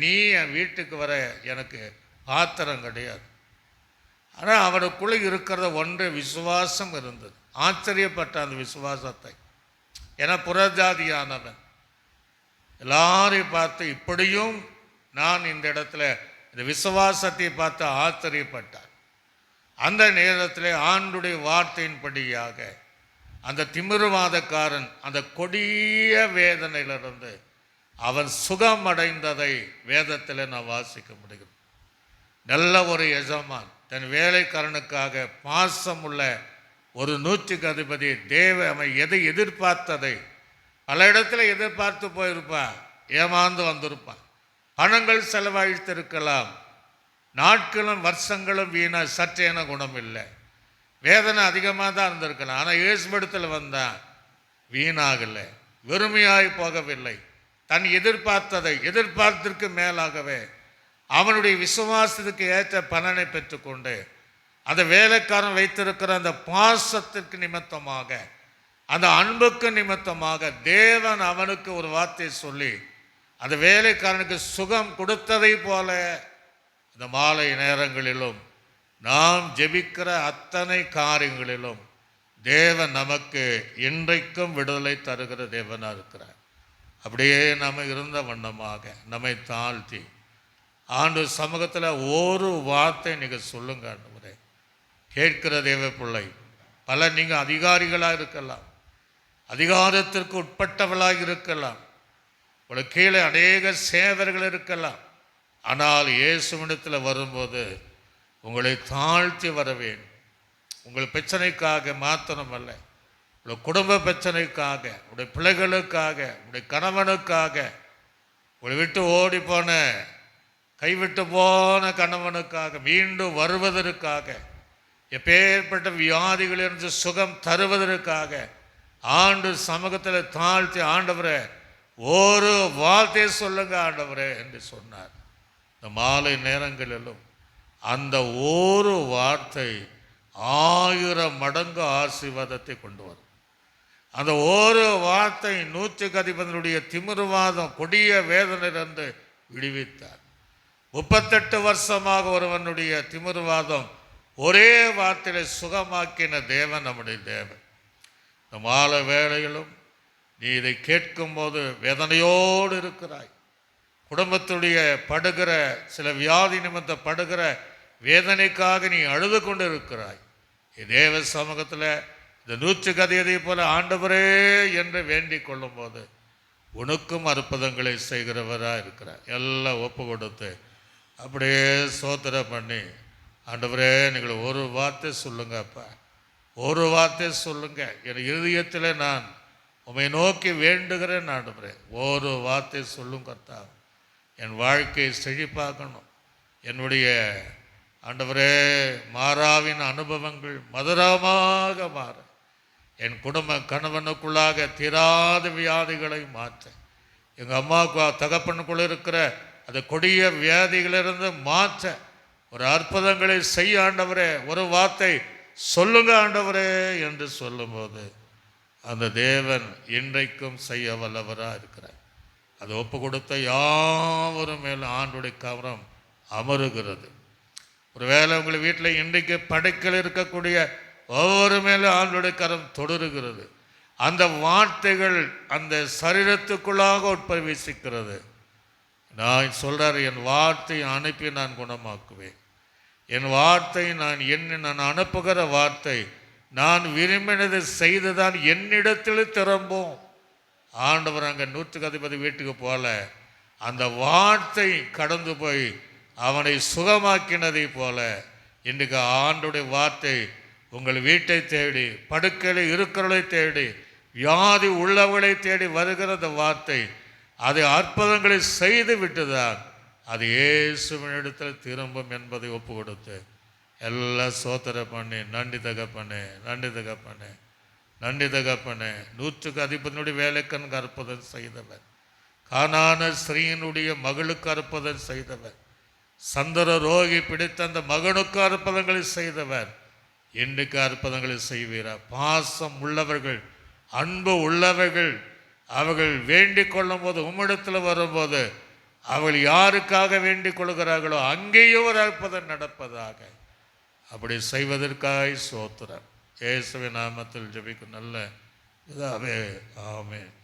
நீ என் வீட்டுக்கு வர எனக்கு பாத்திரம் கிடையாது. ஆனால் அவனுக்குள்ளே இருக்கிறத ஒன்று விசுவாசம் இருந்தது. ஆச்சரியப்பட்ட அந்த விசுவாசத்தை, ஏன்னா புறஜாதியானவன் எல்லாரையும் பார்த்து இப்படியும் நான் இந்த இடத்துல இந்த விசுவாசத்தை பார்த்து ஆச்சரியப்பட்டார். அந்த நேரத்தில் ஆண்டுடைய வார்த்தையின்படியாக அந்த திமிருவாதக்காரன் அந்த கொடிய வேதனையிலிருந்து அவன் சுகமடைந்ததை வேதத்தில் நான் வாசிக்க முடியும். நல்ல ஒரு எஜமான் தன் வேலைக்காரனுக்காக பாசமுள்ள ஒரு நூற்றுக்கு அதிபதி அவன் எதை எதிர்பார்த்ததை பல இடத்துல எதிர்பார்த்து போயிருப்பான், ஏமாந்து வந்திருப்பான். பணங்கள் செலவழித்திருக்கலாம், நாட்களும் வருஷங்களும் வீணா சற்றேன குணம் இல்லை, வேதனை அதிகமாக தான் இருந்திருக்கலாம். ஆனால் இயேசுவிடத்தில் வந்தான், வீணாகலை, வெறுமையாய் போகவில்லை. தன் எதிர்பார்த்ததை எதிர்பார்த்திற்கு மேலாகவே அவனுடைய விசுவாசத்துக்கு ஏற்ற பலனை பெற்றுக்கொண்டு அந்த வேலைக்காரன் வைத்திருக்கிற அந்த பாசத்திற்கு நிமித்தமாக, அந்த அன்புக்கு நிமித்தமாக தேவன் அவனுக்கு ஒரு வார்த்தை சொல்லி அந்த வேலைக்காரனுக்கு சுகம் கொடுத்ததை போல இந்த மாலை நேரங்களிலும் நாம் ஜெபிக்கிற அத்தனை காரியங்களிலும் தேவன் நமக்கு இன்றைக்கும் விடுதலை தருகிற தேவனாக இருக்கிறார். அப்படியே நம்ம இருந்த வண்ணமாக நம்மை தாழ்த்தி ஆண்டு சமூகத்தில் ஒரு வார்த்தை நீங்கள் சொல்லுங்க ஆண்டவரே. கேட்கிற தேவ பிள்ளை பல நீங்கள் அதிகாரிகளாக இருக்கலாம், அதிகாரத்திற்கு உட்பட்டவளாக இருக்கலாம், உங்களுக்கு கீழே அநேக சேவர்கள் இருக்கலாம். ஆனால் இயேசுவிடத்தில் வரும்போது உங்களை தாழ்த்தி வர வேண்டும். உங்கள் பிரச்சனைக்காக மாத்திரமல்ல, உங்களுடைய குடும்ப பிரச்சனைக்காக, உங்களுடைய பிள்ளைகளுக்காக, உங்களுடைய கணவனுக்காக, உங்களை விட்டு ஓடி போன கைவிட்டு போன கணவனுக்காக மீண்டும் வருவதற்காக, எப்பேற்பட்ட வியாதிகளிலிருந்து சுகம் தருவதற்காக ஆண்டு சமூகத்தில் தாழ்த்தி ஆண்டவரே ஒரு வார்த்தை சொல்லுங்க ஆண்டவரே என்று சொன்னார். இந்த மாலை நேரங்களிலும் அந்த ஒரு வார்த்தை 1000 மடங்கு ஆசீர்வாதத்தை கொண்டு வரும். அந்த ஒரு வார்த்தை நூற்றுக்கு அதிபதியுடைய திமிருவாதம் கொடிய வேதனையிலிருந்து விடுவித்தார். 38 வருஷமாக ஒருவனுடைய திமிருவாதம் ஒரே வார்த்தையில் சுகமாக்கின தேவன் நம்முடைய தேவன். இந்த மாலை வேளையிலும் நீ இதை கேட்கும்போது வேதனையோடு இருக்கிறாய், குடும்பத்துடைய படுகிற சில வியாதி நிமித்த படுகிற வேதனைக்காக நீ அழுது கொண்டு இருக்கிறாய். தேவ சமூகத்தில் இந்த நூற்றுக்கு அதிபதி போல ஆண்டவரே என்று வேண்டிக் கொள்ளும் போது உனக்கும் அற்புதங்களை செய்கிறவராக இருக்கிறார். எல்லாம் ஒப்பு கொடுத்து அப்படியே சோத்திரம் பண்ணி, ஆண்டவரே நீங்கள் ஒரு வார்த்தை சொல்லுங்கப்பா, ஒரு வார்த்தை சொல்லுங்க, என் இருதயத்தில் நான் உம்மை நோக்கி வேண்டுகிறேன் ஆண்டவரே, ஒரு வார்த்தை சொல்லுங்க கர்த்தா. என் வாழ்க்கையை செழிப்பாக்கணும், என்னுடைய ஆண்டவரே மாறாவின் அனுபவங்கள் மதுரமாக மாற, என் குடும்ப கணவனுக்குள்ளாக தீராத வியாதிகளை மாற்ற, எங்கள் அம்மாவுக்கு தகப்பனுக்குள்ளே இருக்கிற அந்த கொடிய வியாதிகளிலிருந்து மாற்ற ஒரு அற்புதங்களை செய்ய ஆண்டவரே, ஒரு வார்த்தை சொல்லுங்க ஆண்டவரே என்று சொல்லும்போது அந்த தேவன் இன்றைக்கும் செய்ய வல்லவராக இருக்கிறார். அது ஒப்பு கொடுத்த யாவரும் மேல் ஆண்டுடைய கவனம் அமருகிறது. ஒருவேளை உங்கள் வீட்டில் இன்றைக்கு படைக்கல் இருக்கக்கூடிய ஒவ்வொரு மேலும் ஆண்டுடைய கரம் தொடருகிறது. அந்த வார்த்தைகள் அந்த சரீரத்துக்குள்ளாக உட்பிரவேசிக்கிறது. நான் சொல்கிறார், என் வார்த்தையை அனுப்பி நான் குணமாக்குவேன். என் வார்த்தை நான் அனுப்புகிற வார்த்தை நான் விரும்பினதை செய்துதான் என்னிடத்தில் திரும்பும். ஆண்டவர் அங்கே நூற்றுக்கு அதிபதி வீட்டுக்கு போல அந்த வார்த்தை கடந்து போய் அவனை சுகமாக்கினதை போல இன்றைக்கு ஆண்டுடைய வார்த்தை உங்கள் வீட்டை தேடி, படுக்கையில் இருக்கிறவளை தேடி, வியாதி உள்ளவர்களை தேடி வருகிற அந்த வார்த்தை அதை அற்புதங்களை செய்து விட்டுதான் அது இயேசுவினிடத்தில் திரும்பும் என்பதை ஒப்பு கொடுத்து எல்லாம் சோத்திர பண்ணி நன்றி தகப்பனே, நன்றி தகப்பனே, நன்றி தகப்பனே. 100க்கு அதிபதியினுடைய வேலைக்கண் அற்புதம் செய்தவர், கானான ஸ்ரீயினுடைய மகளுக்கு அற்புதம் செய்தவர், சந்திர ரோகி பிடித்த அந்த மகனுக்கு அற்புதங்களை செய்தவர், இன்றைக்கு அற்புதங்களை செய்வீரா? பாசம் உள்ளவர்கள், அன்பு உள்ளவர்கள், அவர்கள் வேண்டிக் கொள்ளும் போது, உம்மிடத்தில் வரும்போது அவர்கள் யாருக்காக வேண்டிக் கொள்கிறார்களோ அங்கேயும் ஒரு அற்புதம் நடப்பதாக. அப்படி செய்வதற்காய் சோத்திரம். இயேசுவின் நாமத்தில் ஜெபிக்கும் நல்ல பிதாவே, ஆமென்.